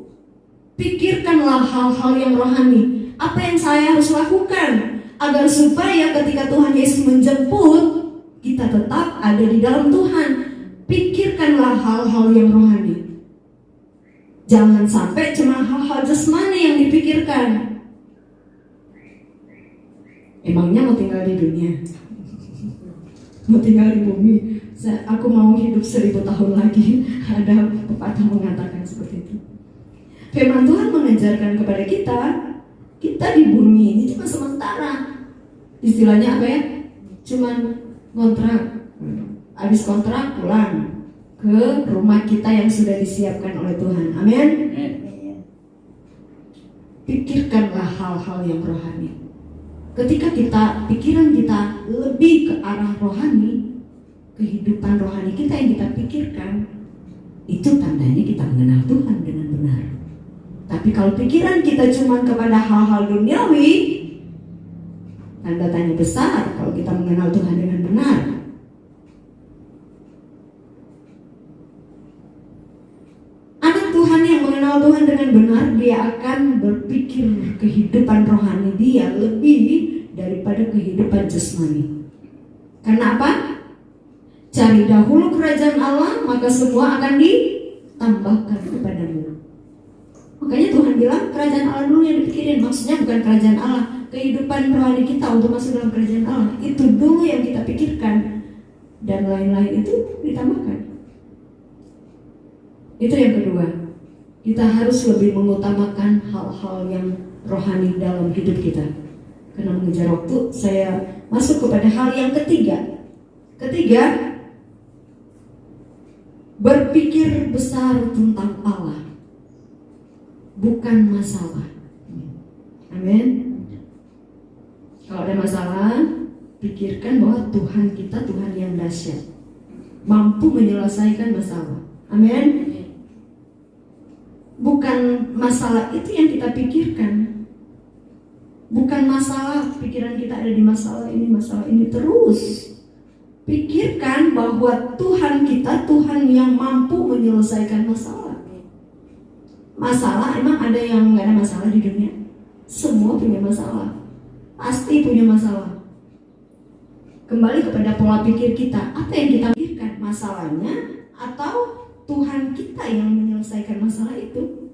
Pikirkanlah hal-hal yang rohani. Apa yang saya harus lakukan agar supaya ketika Tuhan Yesus menjemput, kita tetap ada di dalam Tuhan. Pikirkanlah hal-hal yang rohani. Jangan sampai cuma hal-hal jasmani yang dipikirkan. Emangnya mau tinggal di dunia? Mau tinggal di bumi? Aku mau hidup 1000 tahun lagi. Ada pepatah mengatakan seperti itu. Firman Tuhan mengajarkan kepada kita di bumi ini cuma sementara. Istilahnya apa ya? Cuman kontrak. Habis kontrak pulang ke rumah kita yang sudah disiapkan oleh Tuhan. Amin. Pikirkanlah hal-hal yang rohani. Ketika pikiran kita lebih ke arah rohani, kehidupan rohani kita yang kita pikirkan, itu tandanya kita mengenal Tuhan dengan benar. Tapi kalau pikiran kita cuma kepada hal-hal duniawi, tanda tanya besar kalau kita mengenal Tuhan dengan benar. Anak Tuhan yang mengenal Tuhan dengan benar, dia akan berpikir kehidupan rohani dia lebih daripada kehidupan jasmani. Karena apa? Cari dahulu kerajaan Allah, maka semua akan ditambahkan kepadamu. Makanya Tuhan bilang kerajaan Allah dulu yang dipikirin. Maksudnya bukan kerajaan Allah, kehidupan rohani kita untuk masuk dalam kerajaan Allah, itu dulu yang kita pikirkan, dan lain-lain itu ditambahkan. Itu yang kedua. Kita harus lebih mengutamakan hal-hal yang rohani dalam hidup kita. Karena mengejar waktu, saya masuk kepada hal yang ketiga. Berpikir besar tentang Allah, bukan masalah. Amin. Kalau ada masalah, pikirkan bahwa Tuhan kita Tuhan yang dahsyat, mampu menyelesaikan masalah. Amin. Bukan masalah itu yang kita pikirkan. Bukan masalah, pikiran kita ada di masalah ini terus. Pikirkan bahwa Tuhan kita, Tuhan yang mampu menyelesaikan masalah. Masalah, emang ada yang gak ada masalah di dunia? Semua punya masalah. Pasti punya masalah. Kembali kepada pola pikir kita. Apa yang kita pikirkan? Masalahnya atau Tuhan kita yang menyelesaikan masalah itu?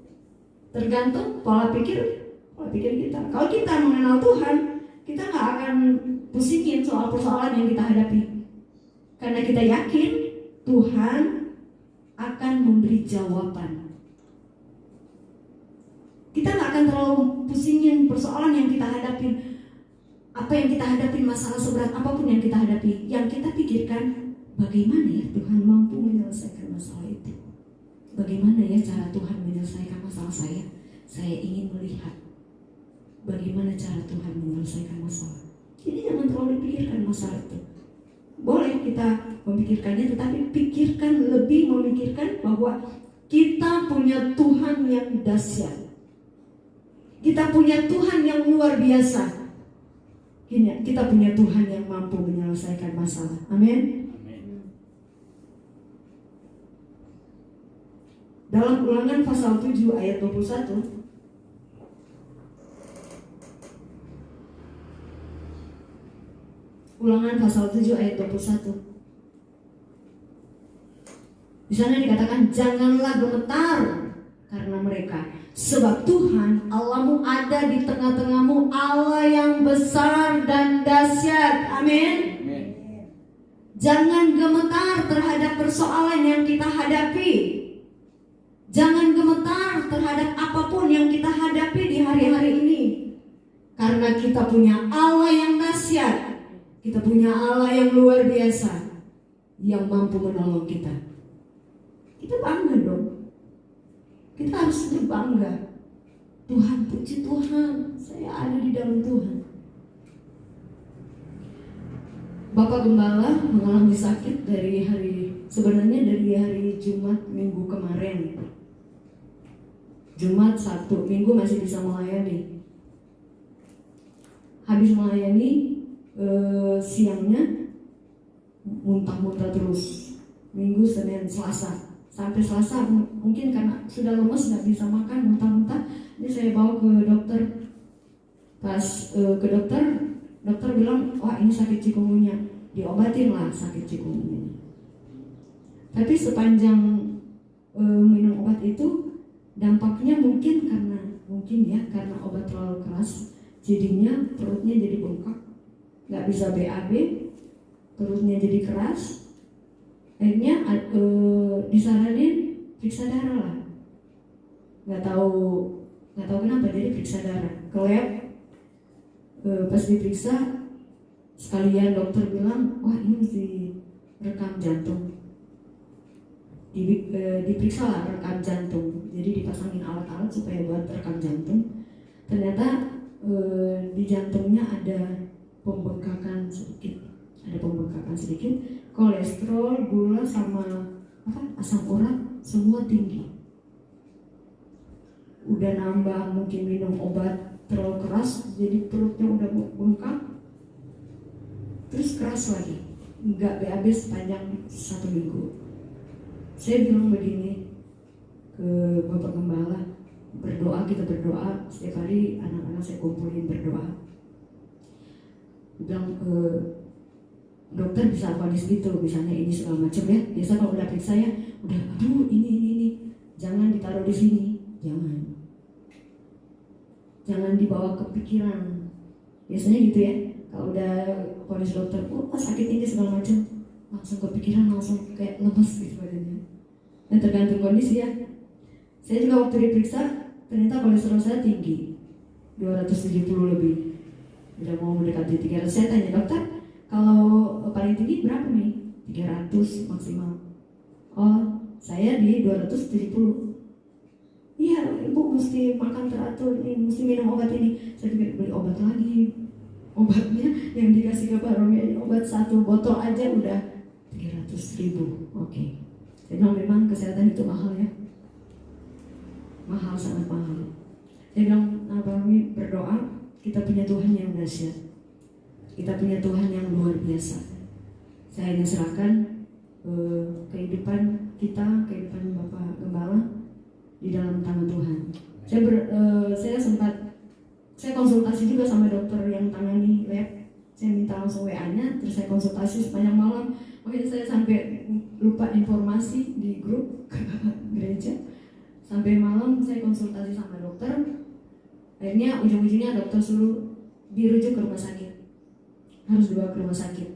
Tergantung pola pikir kita. Kalau kita mengenal Tuhan, kita gak akan pusingin soal persoalan yang kita hadapi. Karena kita yakin Tuhan akan memberi jawaban. Kita gak akan terlalu pusingin persoalan yang kita hadapi. Apa yang kita hadapi, masalah seberat apapun yang kita hadapi. Yang kita pikirkan, bagaimana ya Tuhan mampu menyelesaikan masalah itu. Bagaimana ya cara Tuhan menyelesaikan masalah saya. Saya ingin melihat bagaimana cara Tuhan menyelesaikan masalah. Jadi jangan terlalu dipikirkan masalah itu. Boleh kita memikirkannya, tetapi lebih memikirkan bahwa kita punya Tuhan yang dahsyat. Kita punya Tuhan yang luar biasa. Kita punya Tuhan yang mampu menyelesaikan masalah. Amin. Dalam Ulangan pasal 7 ayat 21, Ulangan pasal 7 ayat 21. Di sana dikatakan, janganlah gemetar karena mereka, sebab Tuhan Allahmu ada di tengah-tengahmu, Allah yang besar dan dahsyat. Amin. Jangan gemetar terhadap persoalan yang kita hadapi. Jangan gemetar terhadap apapun yang kita hadapi di hari-hari ini. Karena kita punya Allah yang dahsyat. Kita punya Allah yang luar biasa, yang mampu menolong kita. Kita bangga dong. Kita harus berbangga. Tuhan, puji Tuhan, saya ada di dalam Tuhan. Bapak Gembala mengalami sakit dari hari Jumat minggu kemarin. Jumat, Sabtu, Minggu masih bisa melayani. Habis melayani, siangnya muntah-muntah terus. Minggu, Senin, Selasa, sampai Selasa mungkin karena sudah lemes nggak bisa makan, muntah-muntah. Ini saya bawa ke dokter. Pas ke dokter bilang, wah ini sakit cikungunya, diobatin lah sakit cikungunya. Tapi sepanjang minum obat itu, dampaknya mungkin karena obat terlalu keras, jadinya perutnya jadi bengkak. Nggak bisa BAB, perutnya jadi keras. Akhirnya disaranin periksa darah lah. Nggak tahu kenapa, jadi periksa darah ke lab. Pas diperiksa, sekalian dokter bilang, wah ini mesti rekam jantung. Diperiksa lah rekam jantung. Jadi dipasangin alat-alat supaya buat rekam jantung. Ternyata di jantungnya ada pembengkakan sedikit, kolesterol, gula sama asam urat semua tinggi. Udah nambah mungkin minum obat terlalu keras, jadi perutnya udah bengkak, terus keras lagi, nggak BAB sepanjang 1 minggu. Saya bilang begini ke Bapak Gembala, kita berdoa setiap hari, anak-anak saya kumpulin berdoa. Bilang dokter bisa vonis gitu, misalnya ini segala macam ya. Biasa kalau udah periksa ya, udah aduh ini jangan ditaruh di sini, jangan dibawa ke pikiran. Biasanya gitu ya, kalau udah vonis dokter, sakit ini segala macam, langsung kepikiran, langsung kayak lemes gitu badannya. Dan tergantung kondisi ya. Saya juga waktu diperiksa, ternyata kolesterol saya tinggi, 270 lebih. Udah mau mendekati 300. Saya tanya dokter, kalau paling tinggi berapa nih? 300 maksimal. Oh, saya di 270. Iya, ibu mesti makan teratur nih, mesti minum obat ini. Saya pikir beli obat lagi. Obatnya yang dikasih ke Pak Romi, obat 1 botol aja udah 300.000. Oke. Saya bilang memang kesehatan itu mahal ya. mahal, sangat mahal. Dia bilang, kami berdoa, kita punya Tuhan yang dahsyat, kita punya Tuhan yang luar biasa. Saya hanya serahkan kehidupan kita, kehidupan Bapak Gembala di dalam tangan Tuhan. Saya konsultasi juga sama dokter yang tangani lab. Saya minta langsung WA-nya, terus saya konsultasi sepanjang malam. Makanya saya sampai lupa informasi di grup gereja. Sampai malam saya konsultasi sama dokter. Akhirnya ujung-ujungnya dokter suruh dirujuk ke rumah sakit. Harus dibawa ke rumah sakit.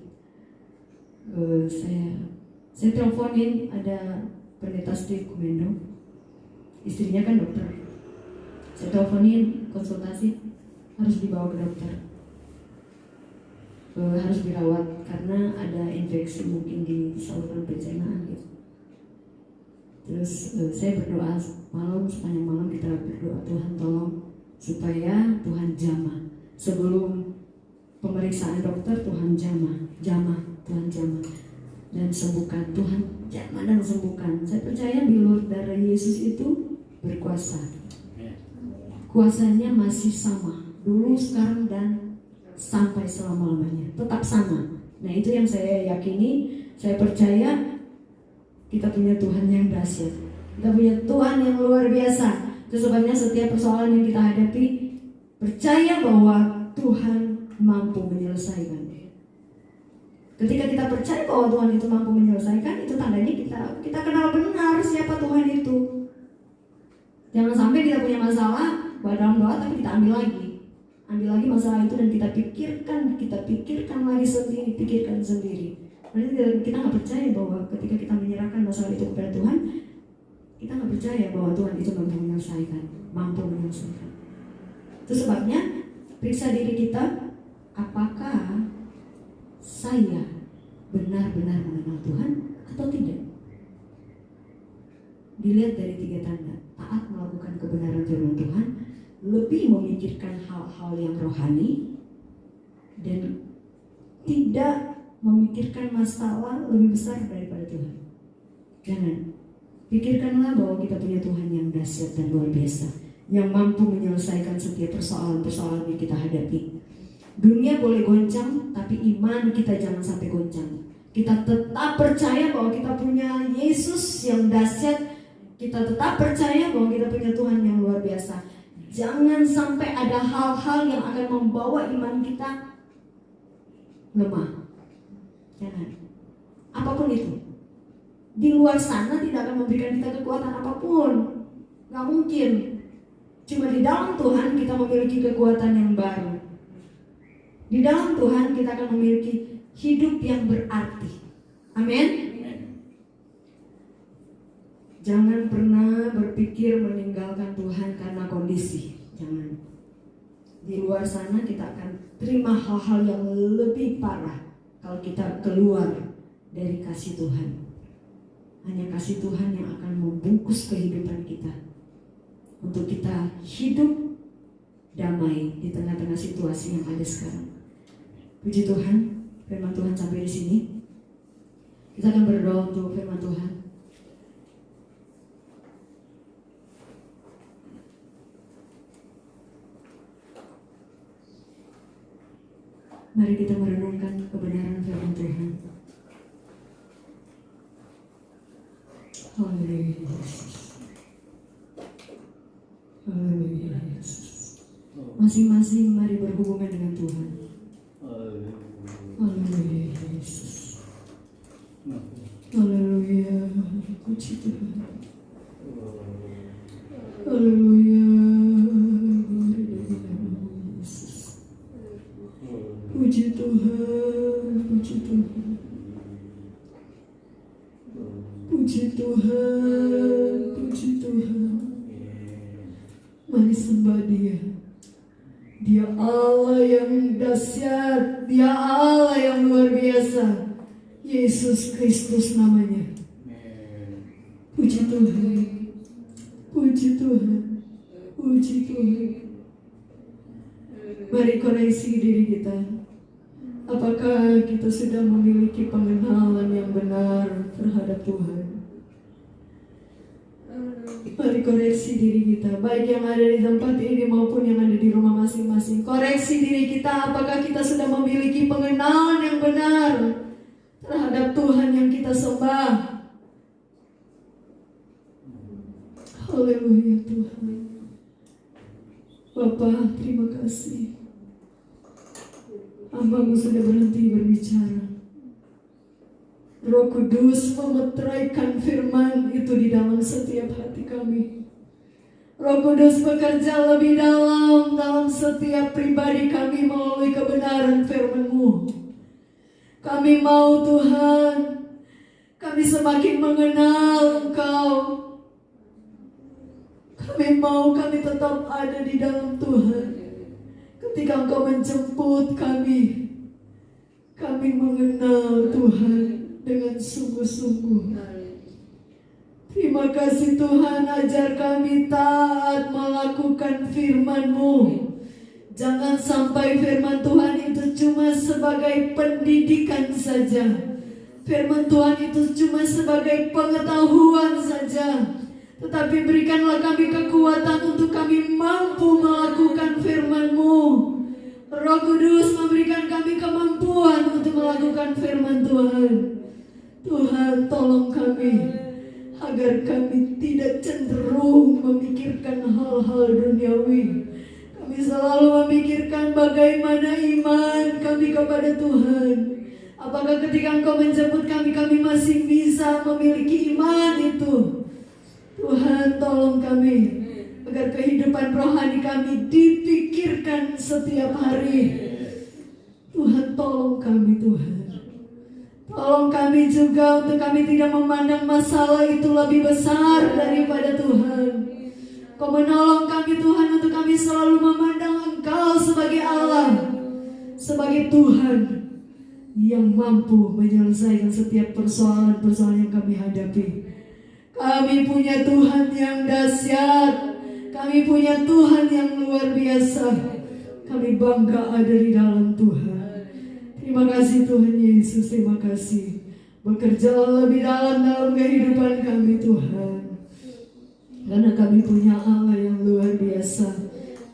Saya teleponin, ada pendeta Steve Kumendo, istrinya kan dokter. Saya teleponin, konsultasi, harus dibawa ke dokter, harus dirawat karena ada infeksi mungkin di saluran pencernaan gitu. Terus saya berdoa sepanjang malam kita berdoa, Tuhan tolong supaya Tuhan jamah sebelum pemeriksaan dokter, Tuhan jamah Tuhan jamah dan sembuhkan, Tuhan jamah dan sembuhkan. Saya percaya bilur darah Yesus itu berkuasa. Kuasanya masih sama, dulu, sekarang, dan sampai selama-lamanya, tetap sama. Nah itu yang saya yakini, saya percaya kita punya Tuhan yang dahsyat, kita punya Tuhan yang luar biasa. Itu sebabnya setiap persoalan yang kita hadapi, percaya bahwa Tuhan mampu menyelesaikan. Ketika kita percaya bahwa Tuhan itu mampu menyelesaikan, itu tandanya kita kenal benar siapa Tuhan itu. Jangan sampai kita punya masalah dalam doa tapi kita ambil lagi masalah itu dan kita pikirkan lagi sendiri, pikirkan sendiri. Berarti kita nggak percaya bahwa ketika kita menyerahkan masalah itu kepada Tuhan, kita nggak percaya bahwa Tuhan itu mampu menyelesaikan. Itu sebabnya periksa diri kita, apakah saya benar-benar mengenal Tuhan atau tidak? Dilihat dari 3 tanda: taat melakukan kebenaran firman Tuhan, lebih memikirkan hal-hal yang rohani, dan tidak memikirkan masalah lebih besar daripada Tuhan. Jangan. Pikirkanlah bahwa kita punya Tuhan yang dahsyat dan luar biasa, yang mampu menyelesaikan setiap persoalan-persoalan yang kita hadapi. Dunia boleh goncang, tapi iman kita jangan sampai goncang. Kita tetap percaya bahwa kita punya Yesus yang dahsyat. Kita tetap percaya bahwa kita punya Tuhan yang luar biasa. Jangan sampai ada hal-hal yang akan membawa iman kita lemah. Jangan. Apapun itu. Di luar sana tidak akan memberikan kita kekuatan apapun. Gak mungkin. Cuma di dalam Tuhan kita memiliki kekuatan yang baru. Di dalam Tuhan kita akan memiliki hidup yang berarti. Amin. Jangan pernah berpikir meninggalkan Tuhan karena kondisi. Jangan. Di luar sana kita akan terima hal-hal yang lebih parah kalau kita keluar dari kasih Tuhan. Hanya kasih Tuhan yang akan membungkus kehidupan kita, untuk kita hidup damai di tengah-tengah situasi yang ada sekarang. Puji Tuhan, firman Tuhan sampai di sini. Kita akan berdoa untuk firman Tuhan. Mari kita merenungkan kebenaran firman Tuhan. Haleluya. Haleluya. Masing-masing mari berhubungan dengan Tuhan. Haleluya. Haleluya. Puji Tuhan. Haleluya. Puji Tuhan, puji Tuhan, puji Tuhan, puji Tuhan. Mari sembah Dia. Dia Allah yang dahsyat, Dia Allah yang luar biasa. Yesus Kristus namanya. Puji Tuhan, puji Tuhan, puji Tuhan. Mari koreksi diri kita. Apakah kita sudah memiliki pengenalan yang benar terhadap Tuhan? Mari koreksi diri kita, baik yang ada di tempat ini maupun yang ada di rumah masing-masing. Koreksi diri kita, apakah kita sudah memiliki pengenalan yang benar terhadap Tuhan yang kita sembah. Haleluya Tuhan. Bapa, terima kasih. Hamba-Mu sudah berhenti berbicara. Roh Kudus memeteraikan firman itu di dalam setiap hati kami. Roh Kudus bekerja lebih dalam setiap pribadi kami melalui kebenaran firman-Mu. Kami mau Tuhan, kami semakin mengenal Engkau. Kami mau kami tetap ada di dalam Tuhan. Ketika Engkau menjemput kami, kami mengenal Tuhan dengan sungguh-sungguh. Terima kasih Tuhan, ajar kami taat melakukan firman-Mu. Jangan sampai firman Tuhan itu cuma sebagai pendidikan saja. Firman Tuhan itu cuma sebagai pengetahuan saja. Tetapi berikanlah kami kekuatan untuk kami mampu melakukan firman-Mu. Roh Kudus memberikan kami kemampuan untuk melakukan firman Tuhan. Tuhan, tolong kami agar kami tidak cenderung memikirkan hal-hal duniawi. Kami selalu memikirkan bagaimana iman kami kepada Tuhan. Apakah ketika Engkau menjemput kami, kami masih bisa memiliki iman itu? Tuhan, tolong kami agar kehidupan rohani kami dipikirkan setiap hari. Tuhan, tolong kami Tuhan. Tolong kami juga untuk kami tidak memandang masalah itu lebih besar daripada Tuhan. Kau menolong kami Tuhan untuk kami selalu memandang Engkau sebagai Allah, sebagai Tuhan yang mampu menyelesaikan setiap persoalan-persoalan yang kami hadapi. Kami punya Tuhan yang dahsyat. Kami punya Tuhan yang luar biasa. Kami bangga ada di dalam Tuhan. Terima kasih Tuhan Yesus, terima kasih. Bekerja lebih dalam kehidupan kami Tuhan. Karena kami punya Allah yang luar biasa.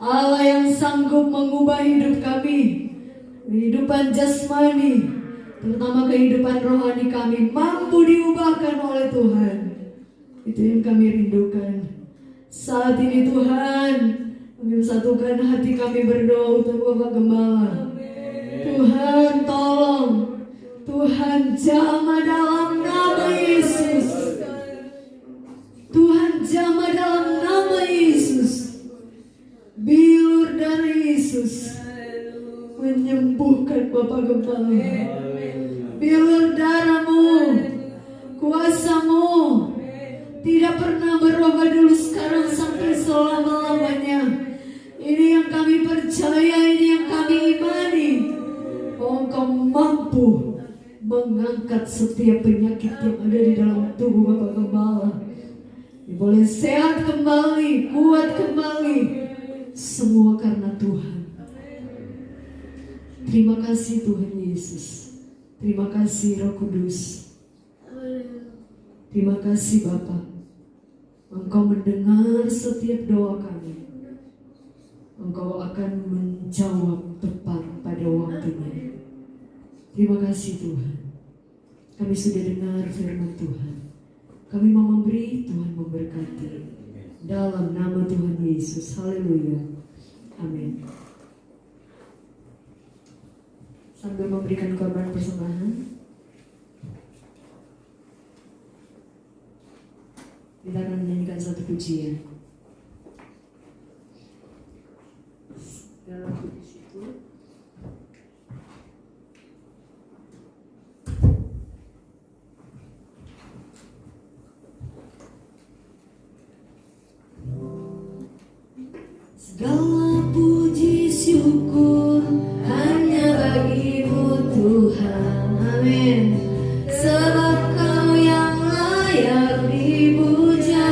Allah yang sanggup mengubah hidup kami. Kehidupan jasmani, terutama kehidupan rohani kami, mampu diubahkan oleh Tuhan. Itu yang kami rindukan. Saat ini Tuhan, kami satukan hati kami berdoa untuk Bapak Gembala. Tuhan, tolong. Tuhan, jamah dalam nama Yesus. Tuhan, jamah dalam nama Yesus. Bilur dari Yesus menyembuhkan Bapak Gembala. Bilur darah-Mu, kuasa-Mu tidak pernah berubah dulu, sekarang sampai selama-lamanya. Ini yang kami percaya, ini yang kami imani. Engkau mampu mengangkat setiap penyakit yang ada di dalam tubuh Bapak Gembala. Boleh sehat kembali, kuat kembali. Semua karena Tuhan. Terima kasih Tuhan Yesus. Terima kasih Roh Kudus. Terima kasih Bapa. Engkau mendengar setiap doa kami. Engkau akan menjawab tepat pada waktunya. Terima kasih Tuhan. Kami sudah dengar firman Tuhan. Kami mau memberi, Tuhan memberkati. Dalam nama Tuhan Yesus. Haleluya. Amin. Sambil memberikan korban persembahan, kita akan menyanyikan satu pujian. Dalam puji itu segala puji syukur hanya bagi-Mu Tuhan. Amin. Sebab Kau yang layak dipuja.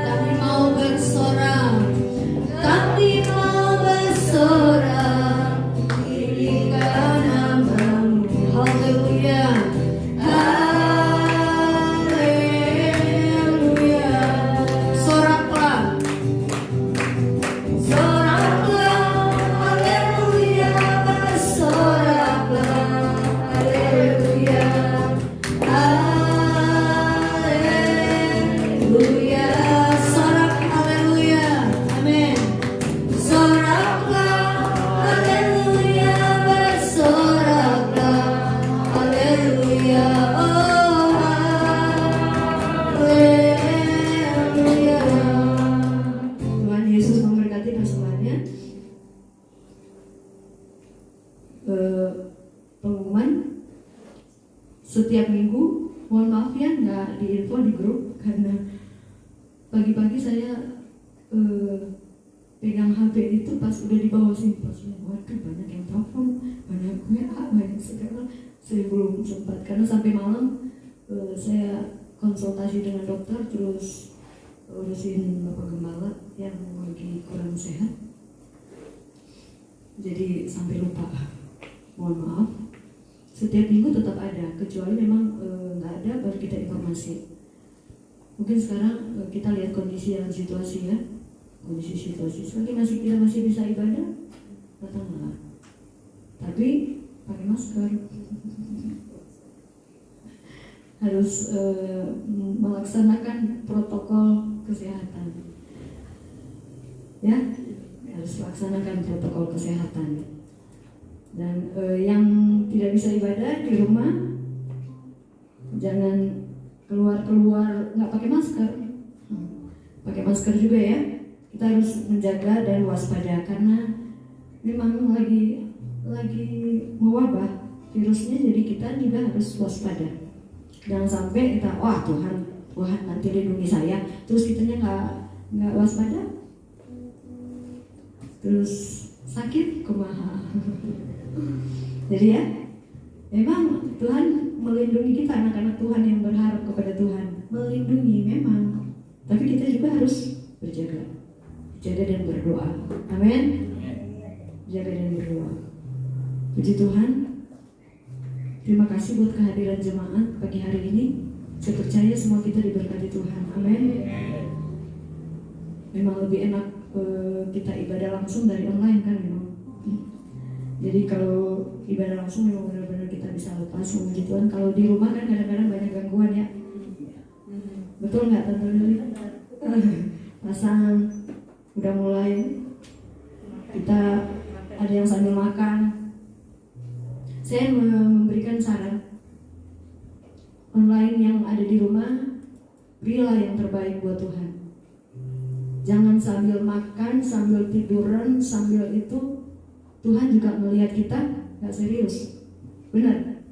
Kami mau bersorak, kami mau bersorak, tinggikan nama-Mu. Haleluya, haleluya. pengumuman setiap minggu. Mohon maaf ya nggak diinfo di grup karena pagi-pagi saya pegang HP itu pas udah di bawah sini, pas waduh banyak yang telepon, banyak WA, banyak segala. Saya belum sempat karena sampai malam saya konsultasi dengan dokter, terus urusin Bapak Gembala yang lagi kurang sehat, jadi sampai lupa. Mohon maaf. Setiap minggu tetap ada, kecuali memang nggak ada baru kita informasi. Mungkin sekarang kita lihat kondisi dan situasi ya, kondisi situasi. Selagi kita masih bisa ibadah, datanglah. Tapi pakai masker, harus melaksanakan protokol kesehatan. Ya, harus laksanakan protokol kesehatan. Dan yang tidak bisa ibadah di rumah, jangan keluar nggak pakai masker. Pakai masker juga ya. Kita harus menjaga dan waspada karena memang lagi mewabah virusnya, jadi kita juga harus waspada. Jangan sampai kita Tuhan nanti lindungi saya, terus kitanya nggak waspada, terus sakit kumaha. Jadi ya, memang Tuhan melindungi kita, anak-anak Tuhan yang berharap kepada Tuhan melindungi memang, tapi kita juga harus berjaga dan berdoa. Amin. Jaga dan berdoa. Puji Tuhan. Terima kasih buat kehadiran jemaat pagi hari ini. Saya percaya semua kita diberkati Tuhan. Amin. Memang lebih enak kita ibadah langsung dari online kan memang. Jadi kalau ibadah langsung memang benar-benar kita bisa lepas memuji Tuhan. Kalau di rumah kan kadang-kadang banyak gangguan ya. Betul nggak Tante Lili? Pasang udah mulai, kita ada yang sambil makan. Saya memberikan saran, online yang ada di rumah, berilah yang terbaik buat Tuhan. Jangan sambil makan, sambil tiduran, sambil itu. Tuhan juga melihat kita nggak serius, benar.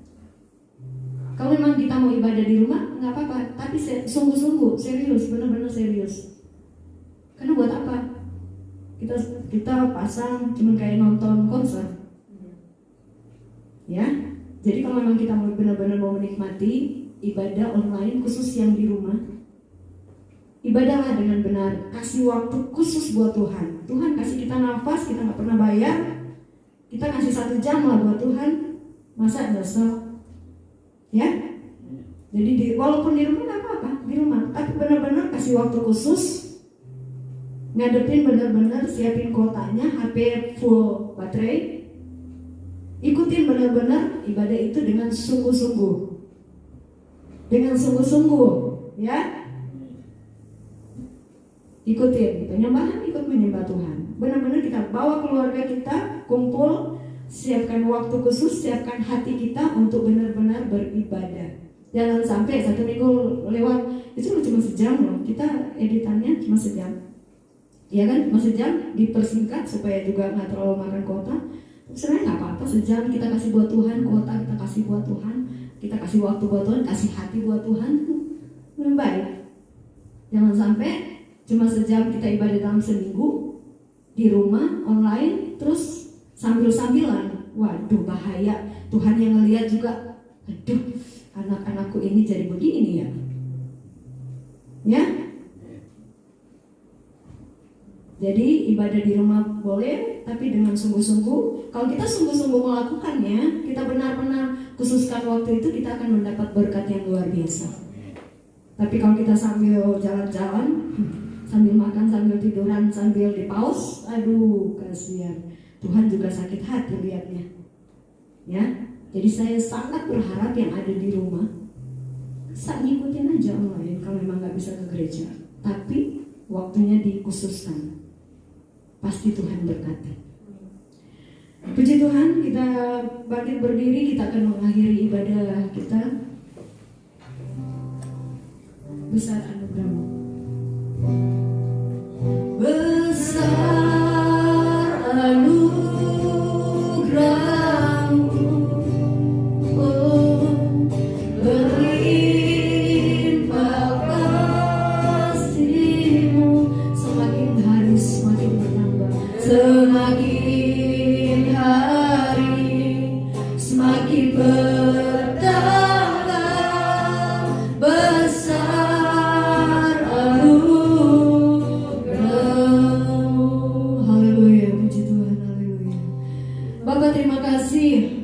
Kalau memang kita mau ibadah di rumah nggak apa-apa, tapi sungguh-sungguh serius, benar-benar serius. Karena buat apa? Kita pasang cuma kayak nonton konser, ya. Jadi kalau memang kita mau benar-benar mau menikmati ibadah online khusus yang di rumah, ibadahlah dengan benar, kasih waktu khusus buat Tuhan. Tuhan kasih kita nafas, kita nggak pernah bayar. Kita kasih 1 jam lah buat Tuhan, masa nyesel, ya? Jadi walaupun di rumah nggak apa-apa, di rumah, tapi benar-benar kasih waktu khusus, ngadepin benar-benar, siapin kuotanya, HP full baterai, ikutin benar-benar ibadah itu dengan sungguh-sungguh, ya? Ikutin penyembahan, ikut menyembah Tuhan. Benar-benar kita bawa keluarga kita, kumpul, siapkan waktu khusus, siapkan hati kita untuk benar-benar beribadah. Jangan sampai 1 minggu lewat, itu cuma sejam loh, kita editannya cuma sejam, ya kan, cuma sejam, dipersingkat supaya juga nggak terlalu makan kuota. Sebenarnya nggak apa-apa, sejam kita kasih buat Tuhan, kuota kita kasih buat Tuhan, kita kasih waktu buat Tuhan, kasih hati buat Tuhan, lebih baik. Jangan sampai cuma sejam kita ibadah dalam seminggu di rumah online, terus sambil-sambilan. Waduh, bahaya. Tuhan yang ngelihat juga, aduh, anak-anakku ini jadi begini ya. Ya. Jadi ibadah di rumah boleh, tapi dengan sungguh-sungguh. Kalau kita sungguh-sungguh melakukannya, kita benar-benar khususkan waktu itu, kita akan mendapat berkat yang luar biasa. Tapi kalau kita sambil jalan-jalan, sambil makan, sambil tiduran, sambil di pause, aduh kasihan. Tuhan juga sakit hati lihatnya. Ya, jadi saya sangat berharap yang ada di rumah bisa ngikutin aja online kalau memang nggak bisa ke gereja, tapi waktunya dikhususkan. Pasti Tuhan berkati. Puji Tuhan, kita bangkit berdiri, kita akan mengakhiri ibadah kita. Besar anugerah-Mu. Besar anugerah-Mu. makin bertambah besar anugerah-Mu. Haleluya, puji Tuhan, haleluya. Bapa, terima kasih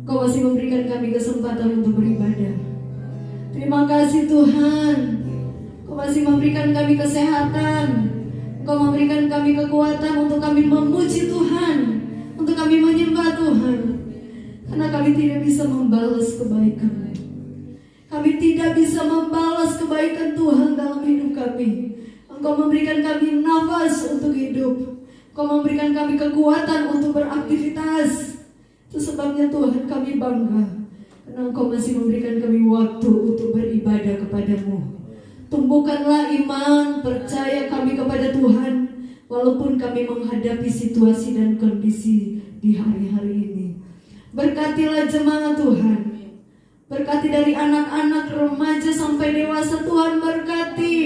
Kau masih memberikan kami kesempatan untuk beribadah. Terima kasih Tuhan, Kau masih memberikan kami kesehatan, Kau memberikan kami kekuatan untuk kami memuji Tuhan, untuk kami menyembah Tuhan. Karena kami tidak bisa membalas kebaikan, kami tidak bisa membalas kebaikan Tuhan dalam hidup kami. Engkau memberikan kami nafas untuk hidup, Kau memberikan kami kekuatan untuk beraktivitas. Itu sebabnya Tuhan kami bangga, karena Engkau masih memberikan kami waktu untuk beribadah kepada-Mu. Tumbuhkanlah iman, percaya kami kepada Tuhan, walaupun kami menghadapi situasi dan kondisi di hari-hari ini. Berkatilah jemaat Tuhan, berkati dari anak-anak, remaja sampai dewasa. Tuhan berkati,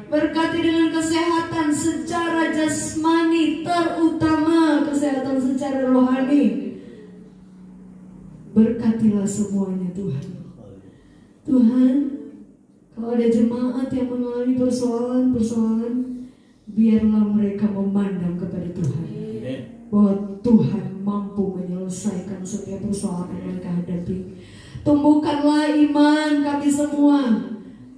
berkati dengan kesehatan secara jasmani, terutama kesehatan secara rohani. Berkatilah semuanya Tuhan. Tuhan, kalau ada jemaat yang mengalami persoalan-persoalan, biarlah mereka memandang kepada Tuhan, bahwa Tuhan mampu menyelesaikan setiap persoalan yang mereka hadapi. Tumbuhkanlah iman kami semua,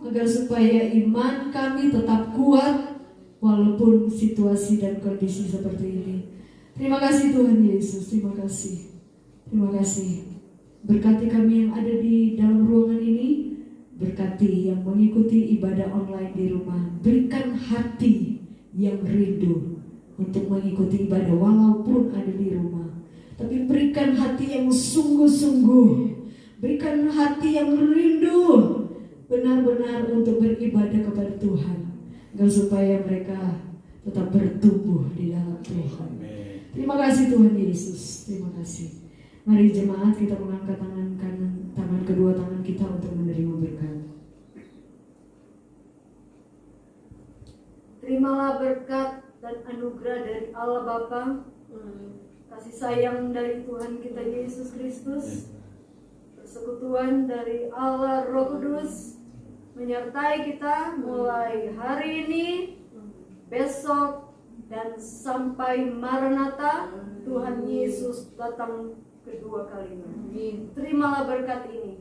agar supaya iman kami tetap kuat walaupun situasi dan kondisi seperti ini. Terima kasih Tuhan Yesus, terima kasih. Terima kasih. Berkati kami yang ada di dalam ruangan ini, berkati yang mengikuti ibadah online di rumah. Berikan hati yang rindu untuk mengikuti ibadah walaupun ada di rumah. Tapi berikan hati yang sungguh-sungguh, berikan hati yang rindu benar-benar untuk beribadah kepada Tuhan, agar supaya mereka tetap bertumbuh di dalam Tuhan. Terima kasih Tuhan Yesus, terima kasih. Mari jemaat kita mengangkat tangan kanan, tangan kedua tangan kita untuk menerima berkat. Terimalah berkat dan anugerah dari Allah Bapa, kasih sayang dari Tuhan kita Yesus Kristus, persekutuan dari Allah Roh Kudus menyertai kita mulai hari ini, besok, dan sampai Maranatha Tuhan Yesus datang kedua kalinya. Terimalah berkat ini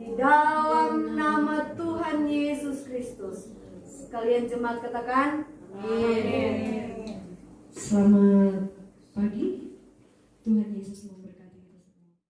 di dalam nama Tuhan Yesus Kristus. Sekalian jemaat katakan amin. Selamat pagi, Tuhan Yesus memberkati.